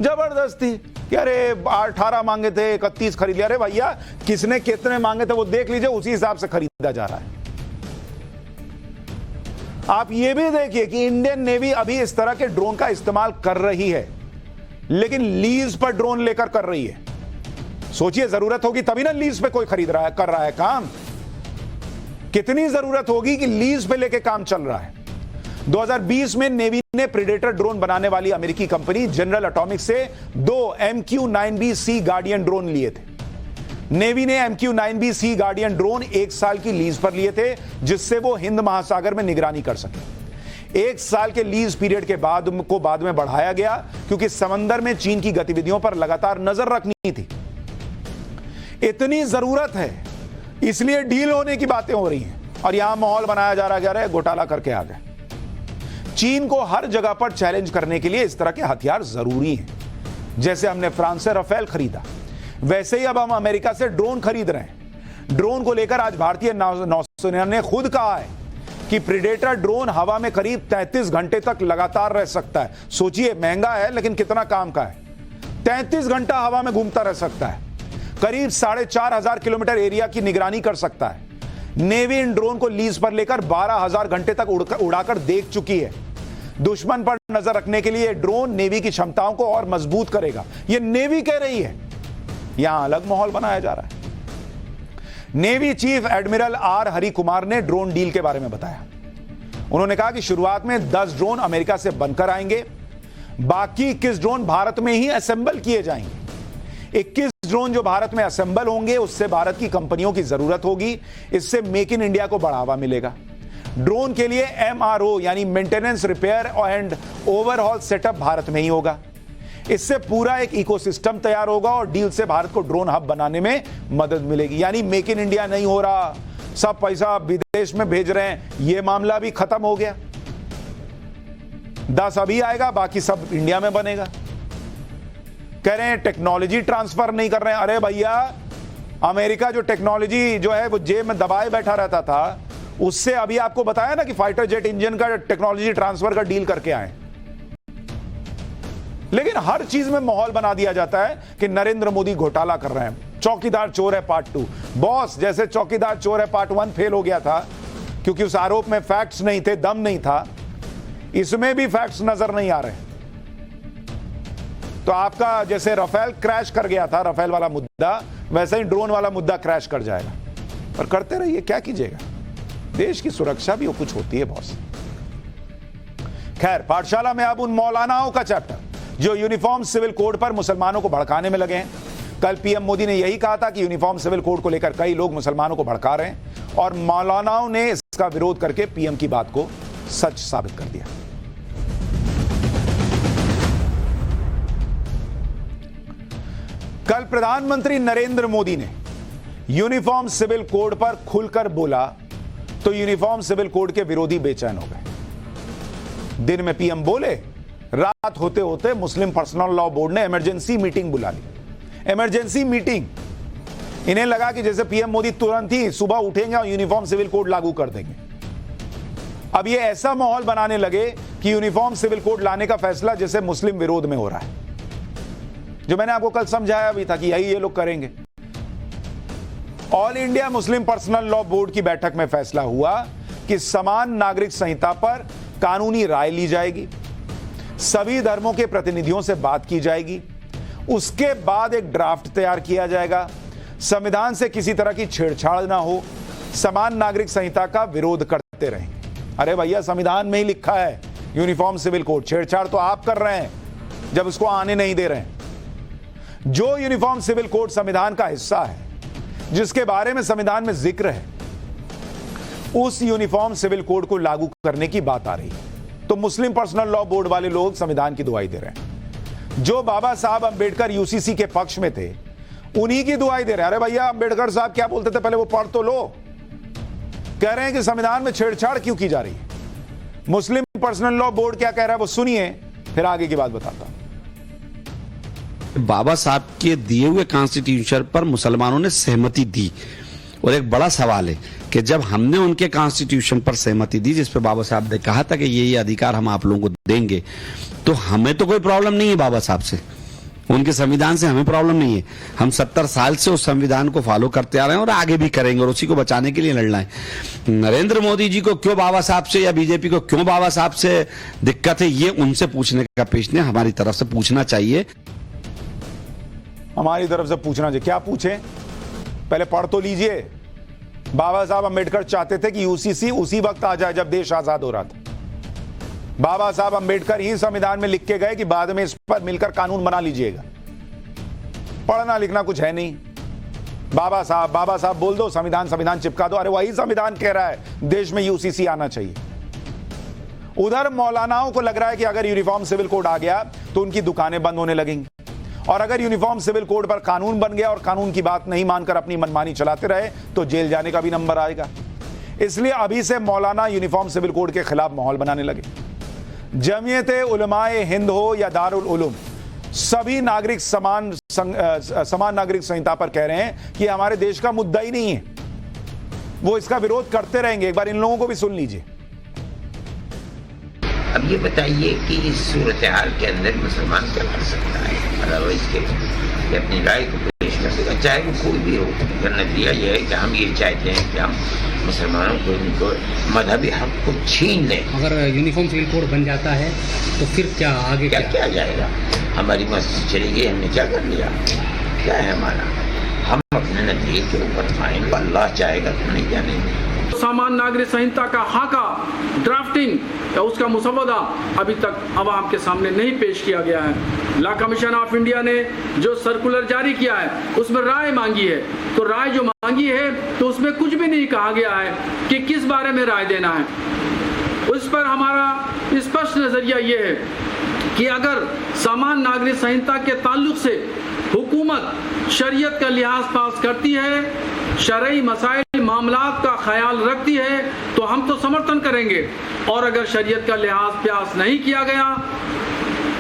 Speaker 1: जबरदस्ती कि अरे 18 मांगे थे 31 खरीद लिया। अरे भैया, किसने कितने मांगे थे वो देख लीजिए, उसी हिसाब से खरीदा जा रहा है। आप ये भी देखिए कि इंडियन नेवी अभी इस तरह के ड्रोन का इस्तेमाल कर रही है, लेकिन लीज पर ड्रोन लेकर कर रही है। सोचिए, जरूरत होगी तभी ना लीज पे कोई खरीद रहा है, कर रहा है काम। कितनी जरूरत होगी कि लीज पे लेके काम चल रहा है। 2020 में नेवी ने प्रेडेटर ड्रोन बनाने वाली अमेरिकी कंपनी जनरल एटॉमिक्स से 2 MQ-9B सी गार्डियन ड्रोन लिए थे। नेवी ने MQ-9B सी गार्डियन ड्रोन 1 साल की लीज पर लिए थे, जिससे वो हिंद महासागर में निगरानी कर सके। 1 साल के लीज पीरियड के बाद में बढ़ाया गया, क्योंकि समंदर में चीन की गतिविधियों पर लगातार नजर रखनी थी। इतनी जरूरत है, इसलिए डील होने की बातें हो रही हैं और यहां माहौल बनाया जा रहा है घोटाला करके आ गए। चीन को हर जगह पर चैलेंज करने के लिए इस तरह के हथियार जरूरी हैं। जैसे हमने फ्रांस से राफेल खरीदा, वैसे ही अब हम अमेरिका से ड्रोन खरीद रहे हैं। ड्रोन को लेकर आज भारतीय नौसेना ने खुद कहा है कि प्रेडेटर ड्रोन हवा में करीब 33 घंटे तक लगातार रह सकता है। सोचिए, महंगा है लेकिन कितना काम का है। 33 घंटा हवा में घूमता रह सकता है, करीब 4,500 किलोमीटर एरिया की निगरानी कर सकता है। नेवी इन ड्रोन को लीज पर लेकर 12,000 घंटे तक उड़ाकर देख चुकी है। दुश्मन पर नजर रखने के लिए ड्रोन नेवी की क्षमताओं को और मजबूत करेगा, यह नेवी कह रही है। यहां अलग माहौल बनाया जा रहा है। Navy chief admiral R Hari Kumar ने ड्रोन डील के बारे में बताया। उन्होंने कहा कि शुरुआत में 10 ड्रोन अमेरिका से बनकर आएंगे, बाकी 21 ड्रोन भारत में ही असेंबल किए जाएंगे। 21 ड्रोन जो भारत में असेंबल होंगे, उससे भारत की कंपनियों की जरूरत होगी। इससे मेक इन इंडिया को बढ़ावा मिलेगा। ड्रोन के लिए MRO यानी maintenance, repair and overhaul setup Bharat में ही होगा। इससे पूरा एक इकोसिस्टम तैयार होगा और डील से भारत को ड्रोन हब बनाने में मदद मिलेगी। यानी मेक इन इंडिया नहीं हो रहा, सब पैसा विदेश में भेज रहे हैं, यह मामला भी खत्म हो गया। 10 अभी आएगा, बाकी सब इंडिया में बनेगा। कह रहे हैं टेक्नोलॉजी ट्रांसफर नहीं कर रहे हैं। अरे भैया, अमेरिका जो टेक्नोलॉजी जो है वो जेब में दबाए बैठा रहता था, उससे अभी आपको बताया ना कि फाइटर जेट इंजन का टेक्नोलॉजी ट्रांसफर का डील करके आए। लेकिन हर चीज में माहौल बना दिया जाता है कि नरेंद्र मोदी घोटाला कर रहे हैं। चौकीदार चोर है पार्ट 2। बॉस, जैसे चौकीदार चोर है पार्ट 1 फेल हो गया था क्योंकि उस आरोप में फैक्ट्स नहीं थे, दम नहीं था, इसमें भी फैक्ट्स नजर नहीं आ रहे। तो आपका जैसे राफेल क्रैश कर गया था, राफेल वाला मुद्दा, वैसे ही ड्रोन वाला मुद्दा क्रैश कर जाएगा। पर करते रहिए, क्या कीजिएगा, देश की सुरक्षा भी कुछ होती है बॉस। खैर, पाठशाला में अब उन मौलानाओं का चैप्टर जो यूनिफॉर्म सिविल कोड पर मुसलमानों को भड़काने में लगे हैं। कल पीएम मोदी ने यही कहा था कि यूनिफॉर्म सिविल कोड को लेकर कई लोग मुसलमानों को भड़का रहे हैं, और मौलानाओं ने इसका विरोध करके पीएम की बात को सच साबित कर दिया। कल प्रधानमंत्री नरेंद्र मोदी ने यूनिफॉर्म सिविल कोड पर खुलकर बोला तो यूनिफॉर्म सिविल कोड के विरोधी बेचैन हो गए। दिन में पीएम बोले, रात होते होते मुस्लिम पर्सनल लॉ बोर्ड ने इमरजेंसी मीटिंग बुला ली। इमरजेंसी मीटिंग, इन्हें लगा कि जैसे पीएम मोदी तुरंत ही सुबह उठेंगे और यूनिफॉर्म सिविल कोड लागू कर देंगे। अब ये ऐसा माहौल बनाने लगे कि यूनिफॉर्म सिविल कोड लाने का फैसला जैसे मुस्लिम विरोध में हो रहा है, जो मैंने आपको कल समझाया भी था कि यही ये लोग करेंगे। All India Muslim personal law board की बैठक में फैसला हुआ कि समान नागरिक संहिता पर कानूनी राय ली जाएगी, सभी धर्मों के प्रतिनिधियों से बात की जाएगी, उसके बाद एक ड्राफ्ट तैयार किया जाएगा, संविधान से किसी तरह की छेड़छाड़ ना हो, समान नागरिक संहिता का विरोध करते रहेंगे। अरे भैया, संविधान में ही लिखा है यूनिफॉर्म सिविल कोड, छेड़छाड़ तो आप कर रहे हैं जब उसको आने नहीं दे रहे हैं। जो यूनिफॉर्म सिविल कोड संविधान का हिस्सा है, जिसके बारे में संविधान में जिक्र है, उस यूनिफॉर्म सिविल कोड को लागू करने की बात आ रही है। तो मुस्लिम पर्सनल लॉ बोर्ड वाले लोग संविधान की दुहाई दे रहे हैं। जो बाबा साहब अंबेडकर यूसीसी के पक्ष में थे, उन्हीं की दुहाई दे रहे हैं। अरे भैया, अंबेडकर साहब क्या बोलते थे पहले वो पढ़ तो लो। कह रहे हैं कि संविधान में छेड़छाड़ क्यों की जा रही है। मुस्लिम पर्सनल लॉ बोर्ड क्या कह रहा है वो सुनिए, फिर आगे की बात बताता हूं।
Speaker 3: बाबा साहब के दिए हुए कॉन्स्टिट्यूशन पर मुसलमानों ने सहमति दी, और एक बड़ा सवाल है कि जब हमने उनके कॉन्स्टिट्यूशन पर सहमति दी, जिस पर बाबा साहब ने कहा था कि ये अधिकार हम आप लोगों को देंगे, तो हमें तो कोई प्रॉब्लम नहीं है बाबा साहब से, उनके संविधान से हमें प्रॉब्लम नहीं है। हम 70 साल से उस संविधान को फॉलो करते आ रहे हैं और आगे भी करेंगे, और उसी को बचाने के लिए लड़ना है। नरेंद्र मोदी जी को क्यों बाबा साहब से या बीजेपी को क्यों बाबा साहब से दिक्कत है, ये उनसे पूछने का प्रश्न हमारी तरफ से पूछना चाहिए।
Speaker 1: हमारी तरफ से पूछना चाहिए, क्या पूछें, पहले पढ़ तो लीजिए। बाबा साहब अंबेडकर चाहते थे कि यूसीसी उसी वक्त आ जाए जब देश आजाद हो रहा था। बाबा साहब अंबेडकर ही संविधान में लिख के गए कि बाद में इस पर मिलकर कानून बना लीजिएगा। पढ़ना लिखना कुछ है नहीं। बाबा साहब बोल दो, संविधान चिपका दो। अरे वही संविधान कह रहा है देश में यूसीसी आना चाहिए। उधर मौलानाओं को लग रहा है कि अगर यूनिफॉर्म सिविल कोड आ गया तो उनकी दुकानें बंद होने लगेंगी, और अगर यूनिफॉर्म सिविल कोड पर कानून बन गया और कानून की बात नहीं मानकर अपनी मनमानी चलाते रहे तो जेल जाने का भी नंबर आएगा। इसलिए अभी से मौलाना यूनिफॉर्म सिविल कोड के खिलाफ माहौल बनाने लगे। जमीयते उलमाए हिंद हो या दारुल उलूम, सभी नागरिक समान नागरिक संहिता पर कह रहे हैं कि हमारे देश का मुद्दा ही नहीं है। वो इसका विरोध करते रहेंगे। एक बार इन लोगों को भी सुन लीजिए।
Speaker 4: अब ये बताइए कि इस सूरत हाल के अंदर मुसलमान क्या कर सकता है, अदरवाइज के अपनी राय को पेश कर सकता, चाहे वो कोई भी हो। नतीजा ये है कि हम ये चाहते हैं कि हम मुसलमानों को इनको मजहबी हक को छीन लें।
Speaker 5: अगर यूनिफॉर्म सिविल कोड बन जाता है तो फिर क्या आगे
Speaker 4: क्या जाएगा? हमारी मस्जिद चली गई, हमने क्या कर लिया? क्या है हमारा? हम अपने नतीजे के ऊपर आएंगे, अल्लाह चाहेगा तो नहीं जाने देंगे।
Speaker 6: सामान्य नागरिक संहिता का खाका ड्राफ्टिंग या उसका मुसवदा अभी तक अवाम के सामने नहीं पेश किया गया है। लॉ कमीशन ऑफ इंडिया ने जो सर्कुलर जारी किया है उसमें राय मांगी है, तो राय जो मांगी है तो उसमें कुछ भी नहीं कहा गया है कि किस बारे में राय देना है। उस पर हमारा स्पष्ट नजरिया ये है कि अगर सामान्य नागरिक संहिता के ताल्लुक से हुकूमत शरीयत का लिहाज पास करती है, शरई मसाइल मामलात का ख्याल रखती है, तो हम तो समर्थन करेंगे। और अगर शरीयत का लिहाज पास नहीं किया गया,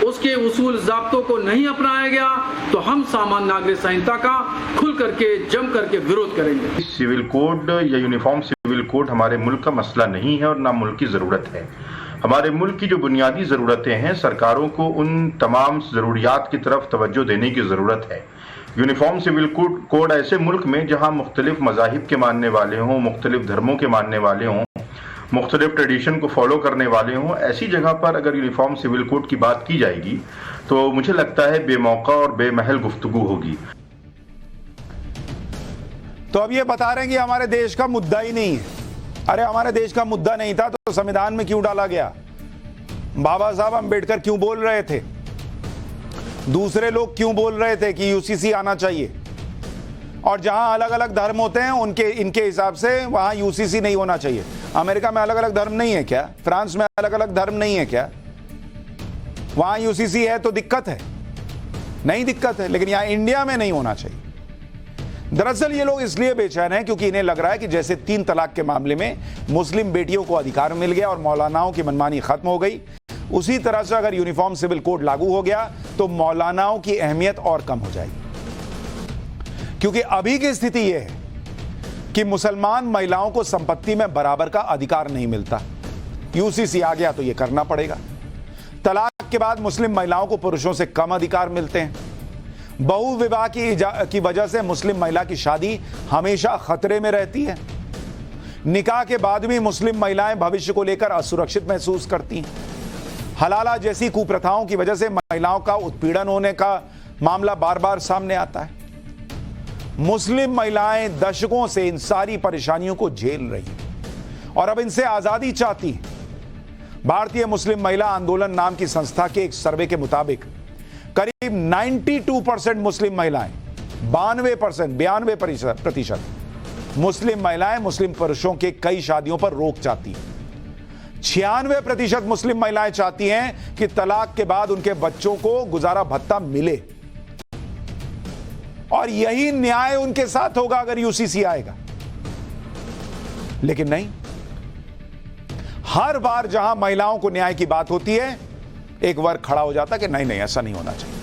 Speaker 6: उसके उसूल ज़ाब्तों को नहीं अपनाया गया, तो हम सामान्य नागरिक संहिता का खुल करके जम करके विरोध करेंगे।
Speaker 7: सिविल कोड या यूनिफॉर्म सिविल कोड हमारे मुल्क का मसला नहीं है और ना मुल्क की ज़रूरत है। हमारे मुल्क की जो बुनियादी ज़रूरतें हैं, सरकारों को उन तमाम ज़रूरियात की तरफ तवज्जो देने की ज़रूरत है। यूनिफॉर्म सिविल कोड ऐसे मुल्क में जहां मुख्तलिफ मज़ाहिब के मानने वाले हों, मुख्तलिफ धर्मों के मानने वाले हों, मुख्तलिफ ट्रेडिशन को फॉलो करने वाले हों, ऐसी जगह पर अगर यूनिफॉर्म सिविल कोड की बात की जाएगी तो मुझे लगता है बेमौका और बेमहल गुफ्तगू होगी।
Speaker 1: तो अब ये बता रहे हैं कि हमारे देश का मुद्दा ही नहीं है। अरे हमारे देश का मुद्दा नहीं था तो संविधान में क्यों डाला गया? बाबा साहब अंबेडकर क्यों बोल रहे थे? दूसरे लोग क्यों बोल रहे थे कि यूसीसी आना चाहिए? और जहां अलग अलग धर्म होते हैं इनके हिसाब से वहां यूसीसी नहीं होना चाहिए। अमेरिका में अलग अलग धर्म नहीं है क्या? फ्रांस में अलग अलग धर्म नहीं है क्या? वहां यूसीसी है तो दिक्कत है? नहीं दिक्कत है, लेकिन यहां इंडिया में नहीं होना चाहिए। दरअसल ये लोग इसलिए बेचैन हैं क्योंकि इन्हें लग रहा है कि जैसे 3 तलाक के मामले में मुस्लिम बेटियों को अधिकार मिल गया और मौलानाओं की मनमानी खत्म हो गई, उसी तरह से अगर यूनिफॉर्म सिविल कोड लागू हो गया तो मौलानाओं की अहमियत और कम हो जाएगी। क्योंकि अभी की स्थिति यह है कि मुसलमान महिलाओं को संपत्ति में बराबर का अधिकार नहीं मिलता। यूसीसी आ गया तो यह करना पड़ेगा। तलाक के बाद मुस्लिम महिलाओं को पुरुषों से कम अधिकार मिलते हैं। बहु विवाह की वजह से मुस्लिम महिला की शादी हमेशा खतरे में रहती है। निकाह के बाद भी मुस्लिम महिलाएं भविष्य को लेकर असुरक्षित महसूस करती हैं। हलाला जैसी कुप्रथाओं की वजह से महिलाओं का उत्पीड़न होने का मामला बार बार सामने आता है। मुस्लिम महिलाएं दशकों से इन सारी परेशानियों को झेल रही हैं और अब इनसे आजादी चाहती हैं। भारतीय मुस्लिम महिला आंदोलन नाम की संस्था के एक सर्वे के मुताबिक करीब 92% मुस्लिम महिलाएं, 92% मुस्लिम महिलाएं मुस्लिम पुरुषों के कई शादियों पर रोक चाहती हैं। 96% मुस्लिम महिलाएं चाहती हैं कि तलाक के बाद उनके बच्चों को गुजारा भत्ता मिले, और यही न्याय उनके साथ होगा अगर यूसीसी आएगा। लेकिन नहीं, हर बार जहां महिलाओं को न्याय की बात होती है एक वर्ग खड़ा हो जाता कि नहीं ऐसा नहीं होना चाहिए।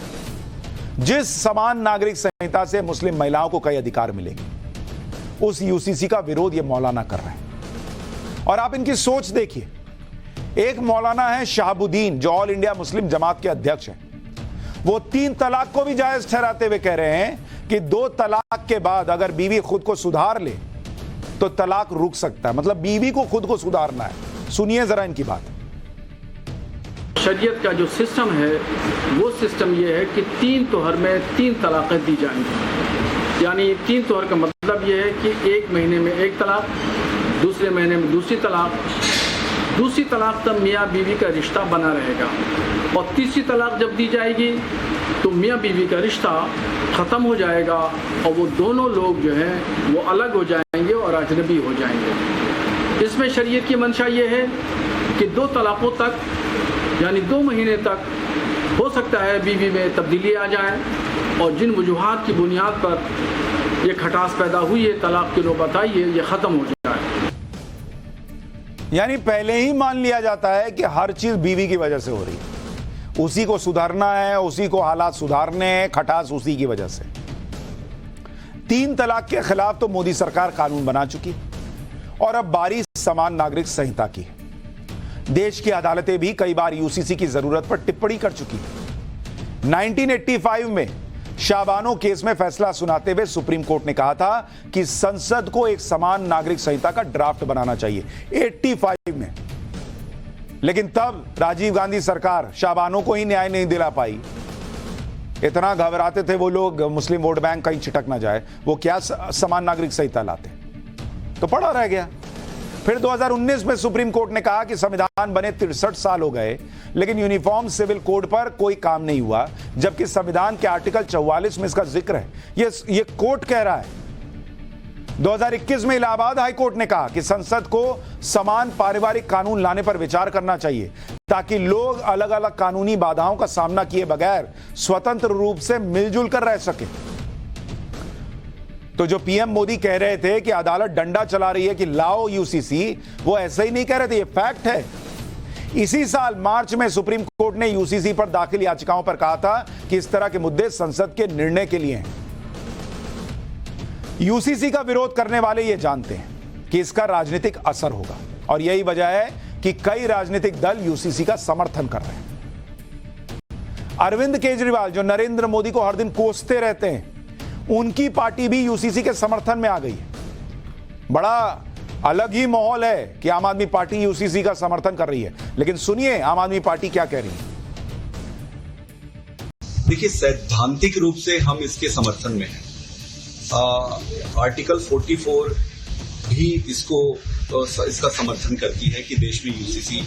Speaker 1: जिस समान नागरिक संहिता से मुस्लिम महिलाओं को कई अधिकार मिलेंगे, उस यूसीसी का विरोध ये मौलाना कर रहे हैं। और आप इनकी सोच देखिए। एक मौलाना है शहाबुद्दीन, जो ऑल इंडिया मुस्लिम जमात के अध्यक्ष हैं। वो 3 तलाक को भी जायज ठहराते हुए कह रहे हैं कि 2 तलाक के बाद अगर बीवी खुद को सुधार ले तो तलाक रुक सकता है। मतलब बीवी को खुद को सुधारना है। सुनिए जरा इनकी बात।
Speaker 6: शरीयत का जो सिस्टम है वो सिस्टम ये है कि 3 तोहर में 3 तलाक़ें दी जाएंगी। यानी 3 तोहर का मतलब ये है कि 1 महीने में 1 तलाक, दूसरे महीने में दूसरी तलाक, दूसरी तलाक तक मियाँ बीवी का रिश्ता बना रहेगा, और तीसरी तलाक जब दी जाएगी तो मियाँ बीवी का रिश्ता ख़त्म हो जाएगा और वो दोनों लोग जो हैं वो अलग हो जाएंगे और अजनबी हो जाएंगे। इसमें शरीयत की मंशा ये है कि 2 तलाक़ों तक यानी 2 महीने तक हो सकता है बीवी में तब्दीली आ जाए, और जिन वजूहात की बुनियाद पर ये खटास पैदा हुई है, तलाक़ की नौबत आई है, ये ख़त्म हो जाए।
Speaker 1: यानी पहले ही मान लिया जाता है कि हर चीज बीवी की वजह से हो रही है, उसी को सुधारना है, उसी को हालात सुधारने हैं, खटास उसी की वजह से। 3 तलाक के खिलाफ तो मोदी सरकार कानून बना चुकी और अब बारी समान नागरिक संहिता की। देश की अदालतें भी कई बार यूसीसी की जरूरत पर टिप्पणी कर चुकी। 1985 में शाबानो केस में फैसला सुनाते हुए सुप्रीम कोर्ट ने कहा था कि संसद को एक समान नागरिक संहिता का ड्राफ्ट बनाना चाहिए 85 में, लेकिन तब राजीव गांधी सरकार शाबानो को ही न्याय नहीं दिला पाई। इतना घबराते थे वो लोग मुस्लिम वोट बैंक कहीं छिटक ना जाए, वो क्या समान नागरिक संहिता लाते, तो पड़ा रह गया। फिर 2019 में सुप्रीम कोर्ट ने कहा कि संविधान बने 63 साल हो गए लेकिन यूनिफॉर्म सिविल कोड पर कोई काम नहीं हुआ, जबकि संविधान के आर्टिकल 44 में इसका जिक्र है। ये कोर्ट कह रहा है। 2021 में इलाहाबाद हाई कोर्ट ने कहा कि संसद को समान पारिवारिक कानून लाने पर विचार करना चाहिए ताकि लोग अलग अलग कानूनी बाधाओं का सामना किए बगैर स्वतंत्र रूप से मिलजुल कर रह सके। तो जो पीएम मोदी कह रहे थे कि अदालत डंडा चला रही है कि लाओ यूसीसी, वो ऐसे ही नहीं कह रहे थे, ये फैक्ट है। इसी साल मार्च में सुप्रीम कोर्ट ने यूसीसी पर दाखिल याचिकाओं पर कहा था कि इस तरह के मुद्दे संसद के निर्णय के लिए हैं। यूसीसी का विरोध करने वाले ये जानते हैं कि इसका राजनीतिक असर होगा और यही वजह है कि कई राजनीतिक दल यूसीसी का समर्थन कर रहे हैं। अरविंद केजरीवाल जो नरेंद्र मोदी को हर दिन कोसते रहते हैं, उनकी पार्टी भी यूसीसी के समर्थन में आ गई है। बड़ा अलग ही माहौल है कि आम आदमी पार्टी यूसीसी का समर्थन कर रही है, लेकिन सुनिए आम आदमी पार्टी क्या कह रही है।
Speaker 8: देखिए, सैद्धांतिक रूप से हम इसके समर्थन में हैं। आर्टिकल 44 भी इसका समर्थन करती है कि देश में यूसीसी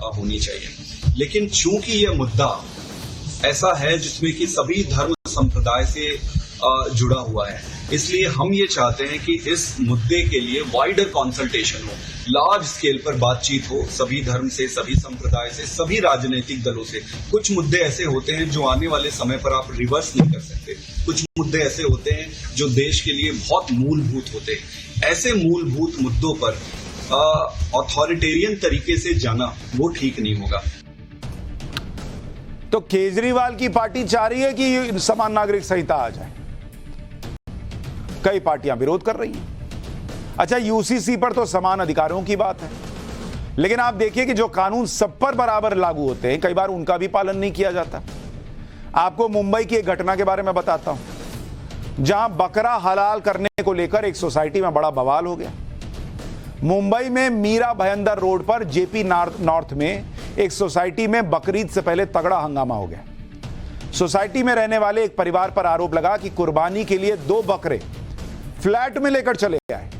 Speaker 8: होनी चाहिए, लेकिन चूंकि यह मुद्दा ऐसा है जिसमें कि सभी धर्म संप्रदाय से जुड़ा हुआ है, इसलिए हम ये चाहते हैं कि इस मुद्दे के लिए वाइडर कंसल्टेशन हो, लार्ज स्केल पर बातचीत हो, सभी धर्म से, सभी संप्रदाय से, सभी राजनीतिक दलों से। कुछ मुद्दे ऐसे होते हैं जो आने वाले समय पर आप रिवर्स नहीं कर सकते, कुछ मुद्दे ऐसे होते हैं जो देश के लिए बहुत मूलभूत होते हैं। ऐसे मूलभूत मुद्दों पर ऑथोरिटेरियन तरीके से जाना वो ठीक नहीं होगा।
Speaker 1: तो केजरीवाल की पार्टी चाह रही है कि समान नागरिक संहिता आ जाए, कई पार्टियां विरोध कर रही हैं। अच्छा, यूसीसी पर तो समान अधिकारों की बात है, लेकिन आप देखिए कि जो कानून सब पर बराबर लागू होते हैं, कई बार उनका भी पालन नहीं किया जाता। आपको मुंबई की एक घटना के बारे में बताता हूं, जहां बकरा हलाल करने को लेकर एक सोसाइटी में बड़ा बवाल हो गया। मुंबई में मीरा भयंदर रोड पर जेपी नॉर्थ में एक सोसाइटी में बकरीद से पहले तगड़ा हंगामा हो गया। सोसाइटी में रहने वाले एक परिवार पर आरोप लगा कि कुर्बानी के लिए 2 बकरे फ्लैट में लेकर चले आए।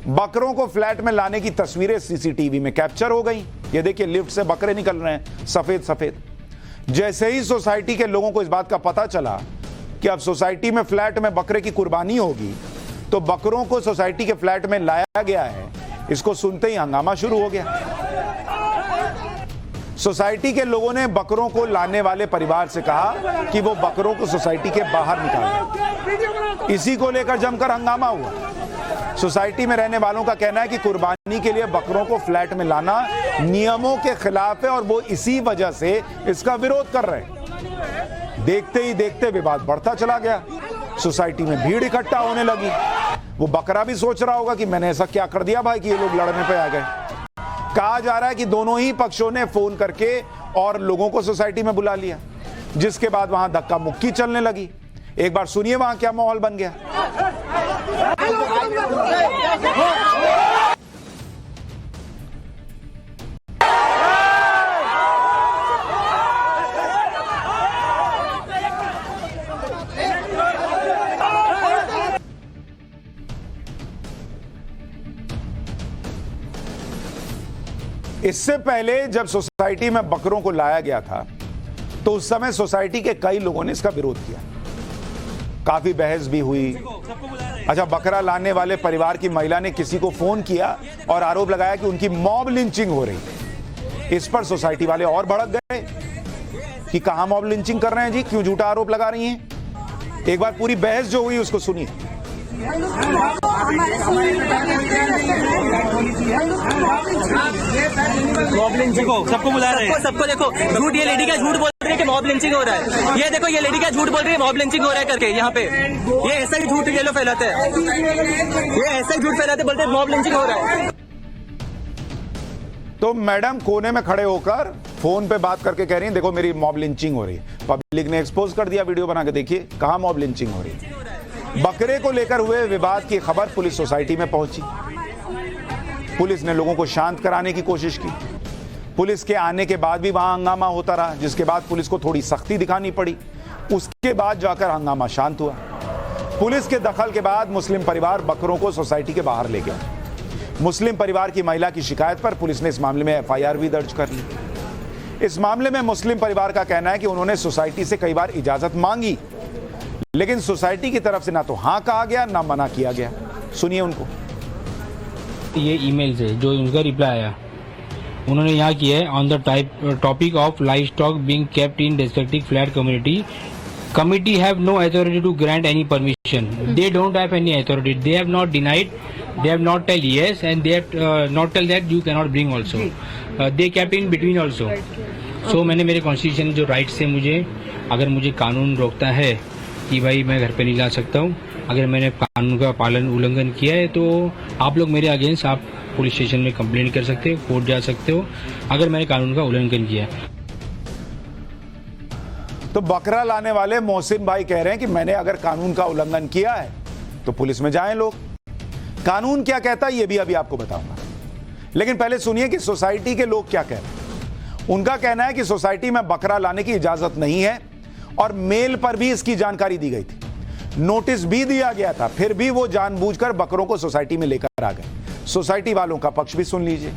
Speaker 1: बकरों को फ्लैट में लाने की तस्वीरें सीसीटीवी में कैप्चर हो गई। ये देखिए, लिफ्ट से बकरे निकल रहे हैं, सफेद सफेद। जैसे ही सोसाइटी के लोगों को इस बात का पता चला कि अब सोसाइटी में फ्लैट में बकरे की कुर्बानी होगी, तो बकरों को सोसाइटी के फ्लैट में लाया गया है। इसको सुनते ही हंगामा शुरू हो गया। सोसाइटी के लोगों ने बकरों को लाने वाले परिवार से कहा कि वो बकरों को सोसाइटी के बाहर निकालें। इसी को लेकर जमकर हंगामा हुआ। सोसाइटी में रहने वालों का कहना है कि कुर्बानी के लिए बकरों को फ्लैट में लाना नियमों के खिलाफ है और वो इसी वजह से इसका विरोध कर रहे हैं। देखते ही देखते विवाद बढ़ता चला गया। सोसाइटी में भीड़ इकट्ठा होने लगी। वो बकरा भी सोच रहा होगा कि मैंने ऐसा क्या कर दिया भाई कि ये लोग लड़ने पे आ गए। कहा जा रहा है कि दोनों ही पक्षों ने फोन करके और लोगों को सोसाइटी में बुला लिया, जिसके बाद वहां धक्का मुक्की चलने लगी। एक बार सुनिए वहां क्या माहौल बन गया। इससे पहले जब सोसाइटी में बकरों को लाया गया था तो उस समय सोसाइटी के कई लोगों ने इसका विरोध किया, काफी बहस भी हुई। अच्छा, बकरा लाने वाले परिवार की महिला ने किसी को फोन किया और आरोप लगाया कि उनकी मॉब लिंचिंग हो रही है। इस पर सोसाइटी वाले और भड़क गए कि कहां मॉब लिंचिंग कर रहे हैं जी, क्यों झूठा आरोप लगा रही हैं। एक बार पूरी बहस जो हुई उसको सुनिए।
Speaker 9: मॉब लिंचिंग सबको बुला रहे हैं, सबको देखो झूठ, ये लेडी का झूठ बोल रही है कि मॉब लिंचिंग हो रहा है। ये देखो, ये लेडी का झूठ बोल रही है मॉब लिंचिंग हो रहा है करके। यहाँ पे ये ऐसा ही झूठ ये लोग फैलाते हैं, ये ऐसा ही झूठ फैलाते, बोलते हैं मॉब लिंचिंग हो रहा है।
Speaker 1: तो मैडम कोने में खड़े होकर फोन पे बात करके कह रही हैं देखो मेरी मॉब लिंचिंग हो रही है। पब्लिक ने एक्सपोज कर दिया वीडियो बना के, देखिए कहां मॉब लिंचिंग हो रही है। बकरे को लेकर हुए विवाद की खबर पुलिस सोसाइटी में पहुंची। पुलिस ने लोगों को शांत कराने की कोशिश की। पुलिस के आने के बाद भी वहां हंगामा होता रहा, जिसके बाद पुलिस को थोड़ी सख्ती दिखानी पड़ी। उसके बाद जाकर हंगामा शांत हुआ। पुलिस के दखल के बाद मुस्लिम परिवार बकरों को सोसाइटी के बाहर ले गया। मुस्लिम परिवार की महिला की शिकायत पर पुलिस ने इस मामले में एफआईआर भी दर्ज कर ली। इस मामले में मुस्लिम परिवार का कहना है कि उन्होंने सोसाइटी से कई बार इजाजत मांगी, लेकिन सोसाइटी की तरफ से ना तो हां कहा गया ना मना किया गया। सुनिए उनको।
Speaker 10: ये ईमेल से जो उनका रिप्लाई आया, उन्होंने यहाँ किया है on the topic of live stock being kept in respective flat community, committee have no authority to grant any permission. They don't have any authority. They have not denied. They have not tell yes, and they have not tell that you cannot bring also. They kept in between also. So मैंने मेरे कॉन्स्टिट्यूशन जो राइट से मुझे, अगर मुझे कानून रोकता है कि भाई मैं घर पे नहीं ला सकता हूँ, अगर मैंने कानून का पालन उल्लंघन किया है तो आप लोग मेरे अगेंस्ट आप पुलिस स्टेशन में कंप्लेंट कर सकते हो, कोर्ट जा सकते हो, अगर मैंने कानून का उल्लंघन किया है।
Speaker 1: तो बकरा लाने वाले मोहसिन भाई कह रहे हैं कि मैंने अगर कानून का उल्लंघन किया है तो पुलिस में जाएं लोग। कानून क्या कहता है ये भी अभी आपको बताऊंगा, लेकिन पहले सुनिए कि सोसाइटी के लोग क्या कह रहे हैं। उनका कहना है कि सोसाइटी में बकरा लाने की इजाजत नहीं है और मेल पर भी इसकी जानकारी दी गई थी, नोटिस भी दिया गया था, फिर भी वो जानबूझकर बकरों को सोसाइटी में लेकर आ गए। सोसाइटी वालों का पक्ष भी सुन लीजिए।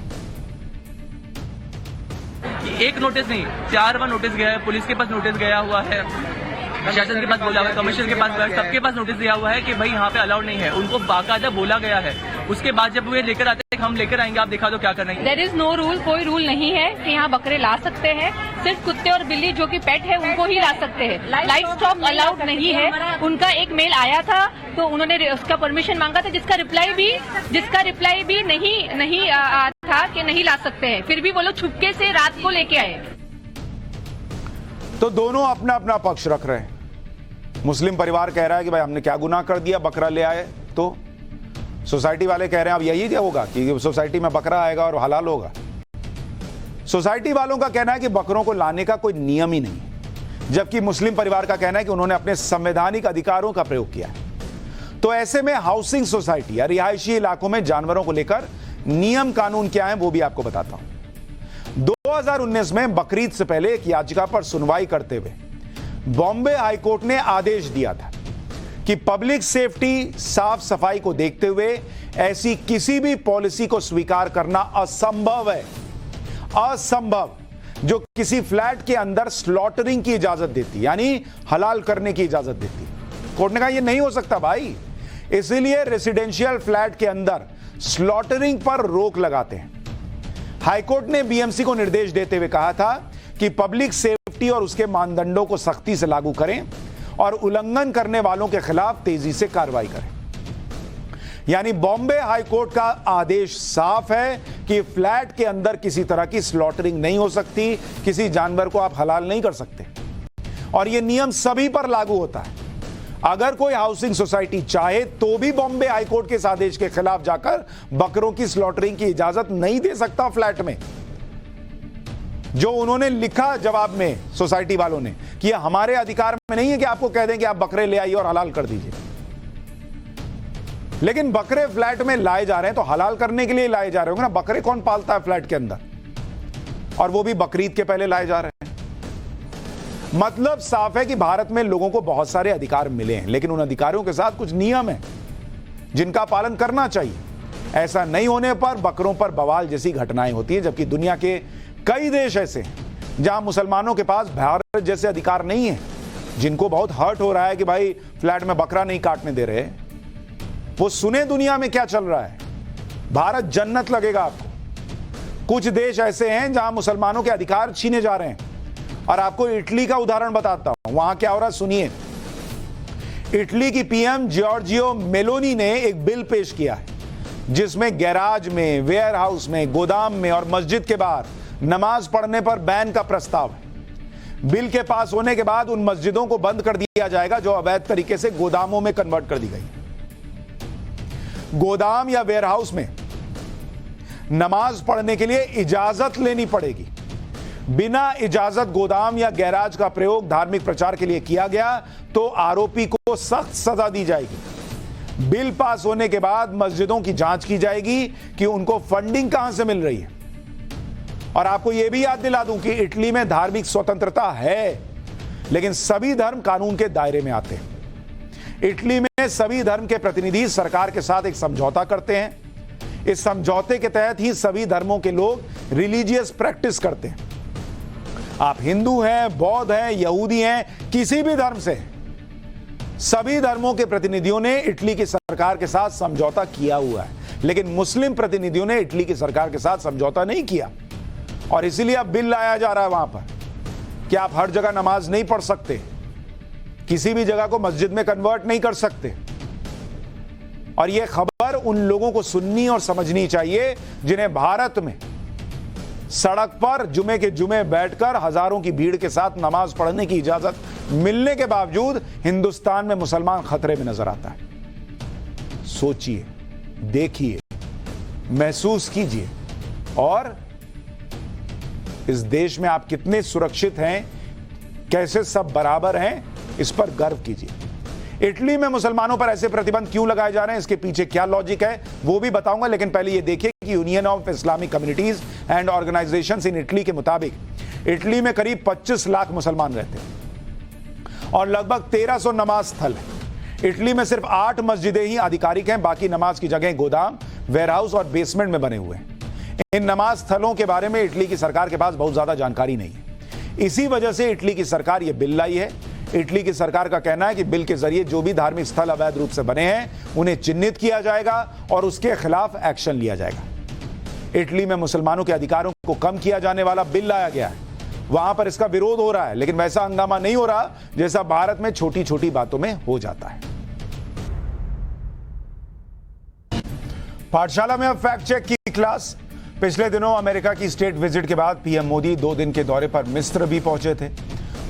Speaker 9: एक नोटिस नहीं, 4 बार नोटिस गया है, पुलिस के पास नोटिस गया हुआ है, प्रशासन के पास बोला हुआ है, कमिश्नर के पास, सबके पास नोटिस दिया हुआ है कि भाई यहाँ पे अलाउड नहीं है। उनको बाकायदा बोला गया है। उसके बाद जब वे लेकर आते हैं हम लेकर आएंगे, आप दिखा दो क्या करना है।
Speaker 11: देयर इज नो रूल, कोई रूल नहीं है कि यहाँ बकरे ला सकते हैं। सिर्फ कुत्ते और बिल्ली जो कि पेट है उनको ही ला सकते हैं। लाइव स्टॉक अलाउड नहीं है। उनका एक मेल आया था तो उन्होंने उसका परमिशन मांगा था, जिसका रिप्लाई भी नहीं था कि नहीं ला सकते हैं। फिर भी वो लोग छुपके से रात को लेके आए।
Speaker 1: तो दोनों अपना अपना पक्ष रख रहे हैं। मुस्लिम परिवार कह रहा है कि भाई हमने क्या गुनाह कर दिया, बकरा ले आए। तो सोसाइटी वाले कह रहे हैं अब यही होगा कि सोसाइटी में बकरा आएगा और हलाल होगा। सोसाइटी वालों का कहना है कि बकरों को लाने का कोई नियम ही नहीं, जबकि मुस्लिम परिवार का कहना है कि उन्होंने अपने संवैधानिक अधिकारों का प्रयोग किया है। तो ऐसे में हाउसिंग सोसाइटी या रिहायशी इलाकों में जानवरों को लेकर नियम कानून क्या है वो भी आपको बताता हूं। 2019 में बकरीद से पहले एक याचिका पर सुनवाई करते हुए बॉम्बे हाईकोर्ट ने आदेश दिया था कि पब्लिक सेफ्टी, साफ सफाई को देखते हुए ऐसी किसी भी पॉलिसी को स्वीकार करना असंभव है, असंभव, जो किसी फ्लैट के अंदर स्लॉटरिंग की इजाजत देती, यानी हलाल करने की इजाजत देती। कोर्ट ने कहा यह नहीं हो सकता भाई, इसीलिए रेसिडेंशियल फ्लैट के अंदर स्लॉटरिंग पर रोक लगाते हैं। हाईकोर्ट ने बीएमसी को निर्देश देते हुए कहा था कि पब्लिक सेफ्टी और उसके मानदंडों को सख्ती से लागू करें और उल्लंघन करने वालों के खिलाफ तेजी से कार्रवाई करें। यानी बॉम्बे हाईकोर्ट का आदेश साफ है कि फ्लैट के अंदर किसी तरह की स्लॉटरिंग नहीं हो सकती, किसी जानवर को आप हलाल नहीं कर सकते, और यह नियम सभी पर लागू होता है। अगर कोई हाउसिंग सोसाइटी चाहे तो भी बॉम्बे हाईकोर्ट के इस आदेश के खिलाफ जाकर बकरों की स्लॉटरिंग की इजाजत नहीं दे सकता फ्लैट में। जो उन्होंने लिखा जवाब में सोसाइटी वालों ने कि यह हमारे अधिकार में नहीं है कि आपको कह दें कि आप बकरे ले आइए और हलाल कर दीजिए, लेकिन बकरे फ्लैट में लाए जा रहे हैं तो हलाल करने के लिए लाए जा रहे होंगे ना। बकरे कौन पालता है फ्लैट के अंदर, और वो भी बकरीद के पहले लाए जा रहे हैं। मतलब साफ है कि भारत में लोगों को बहुत सारे अधिकार मिले हैं, लेकिन उन अधिकारों के साथ कुछ नियम हैं जिनका पालन करना चाहिए। ऐसा नहीं होने पर बकरों पर बवाल जैसी घटनाएं होती हैं, जबकि दुनिया के कई देश ऐसे हैं जहां मुसलमानों के पास भारत जैसे अधिकार नहीं है। जिनको बहुत हर्ट हो रहा है कि भाई फ्लैट में बकरा नहीं काटने दे रहे, वो सुने दुनिया में क्या चल रहा है। भारत जन्नत लगेगा आपको। कुछ देश ऐसे हैं जहां मुसलमानों के अधिकार छीने जा रहे हैं, और आपको इटली का उदाहरण बताता हूं। वहां क्या हो रहा है सुनिए। इटली की पीएम जॉर्जियो मेलोनी ने एक बिल पेश किया है जिसमें गैराज में, वेयर हाउस में, गोदाम में और मस्जिद के बाहर नमाज पढ़ने पर बैन का प्रस्ताव है। बिल के पास होने के बाद उन मस्जिदों को बंद कर दिया जाएगा जो अवैध तरीके से गोदामों में कन्वर्ट कर दी गई। गोदाम या वेयर हाउस में नमाज पढ़ने के लिए इजाजत लेनी पड़ेगी। बिना इजाजत गोदाम या गैराज का प्रयोग धार्मिक प्रचार के लिए किया गया तो आरोपी को सख्त सजा दी जाएगी। बिल पास होने के बाद मस्जिदों की जांच की जाएगी कि उनको फंडिंग कहां से मिल रही है। और आपको यह भी याद दिला दूं कि इटली में धार्मिक स्वतंत्रता है, लेकिन सभी धर्म कानून के दायरे में आते हैं। इटली में सभी धर्म के प्रतिनिधि सरकार के साथ एक समझौता करते हैं। इस समझौते के तहत ही सभी धर्मों के लोग रिलीजियस प्रैक्टिस करते हैं। आप हिंदू हैं, बौद्ध हैं, यहूदी हैं, किसी भी धर्म से, सभी धर्मों के प्रतिनिधियों ने इटली की सरकार के साथ समझौता किया हुआ है। लेकिन मुस्लिम प्रतिनिधियों ने इटली की सरकार के साथ समझौता नहीं किया, और इसीलिए अब बिल लाया जा रहा है वहां पर कि आप हर जगह नमाज नहीं पढ़ सकते, किसी भी जगह को मस्जिद में कन्वर्ट नहीं कर सकते। और यह खबर उन लोगों को सुननी और समझनी चाहिए जिन्हें भारत में सड़क पर जुमे के जुमे बैठकर हजारों की भीड़ के साथ नमाज पढ़ने की इजाजत मिलने के बावजूद हिंदुस्तान में मुसलमान खतरे में नजर आता है। सोचिए, देखिए, महसूस कीजिए, और इस देश में आप कितने सुरक्षित हैं, कैसे सब बराबर हैं, इस पर गर्व कीजिए। इटली में मुसलमानों पर ऐसे प्रतिबंध क्यों लगाए जा रहे हैं, इसके पीछे क्या लॉजिक है, वो भी बताऊंगा। लेकिन पहले ये देखिए कि union of Islamic communities and organisations in Italy के मुताबिक इटली में करीब 25 लाख मुसलमान रहते हैं और लगभग 1300 नमाज स्थल है। इटली में सिर्फ 8 मस्जिदें ही आधिकारिक हैं, बाकी नमाज की जगह गोदाम, वेयरहाउस और बेसमेंट में बने हुए हैं। इन नमाज स्थलों के बारे में इटली की सरकार के पास बहुत ज्यादा जानकारी नहीं है। इसी वजह से इटली की सरकार यह बिल लाई है। इटली की सरकार का कहना है कि बिल के जरिए जो भी धार्मिक स्थल अवैध रूप से बने हैं उन्हें चिन्हित किया जाएगा और उसके खिलाफ एक्शन लिया जाएगा। इटली में मुसलमानों के अधिकारों को कम किया जाने वाला बिल लाया गया है। वहां पर इसका विरोध हो रहा है, लेकिन वैसा हंगामा नहीं हो रहा जैसा भारत में छोटी छोटी बातों में हो जाता है। पाठशाला में अब फैक्ट चेक की क्लास। पिछले दिनों अमेरिका की स्टेट विजिट के बाद पीएम मोदी 2 दिन के दौरे पर मिस्र भी पहुंचे थे।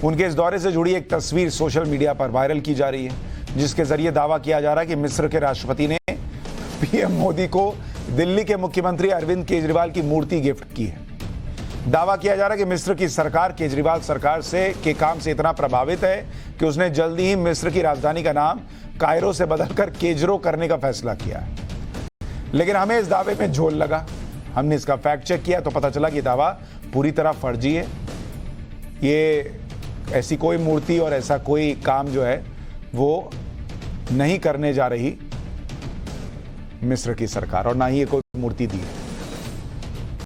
Speaker 1: उनके इस दौरे से जुड़ी एक तस्वीर सोशल मीडिया पर वायरल की जा रही है, जिसके जरिए दावा किया जा रहा है कि मिस्र के राष्ट्रपति ने पीएम मोदी को दिल्ली के मुख्यमंत्री अरविंद केजरीवाल की मूर्ति गिफ्ट की है। दावा किया जा रहा है कि मिस्र की सरकार केजरीवाल सरकार के काम से इतना प्रभावित है कि उसने जल्दी ही मिस्र की राजधानी का नाम कायरो से बदलकर केजरो करने का फैसला किया है। लेकिन हमें इस दावे में झोल लगा। हमने इसका फैक्ट चेक किया तो पता चला कि दावा पूरी तरह फर्जी है। ये ऐसी कोई मूर्ति और ऐसा कोई काम जो है वो नहीं करने जा रही मिस्र की सरकार, और ना ही ये कोई मूर्ति दी है।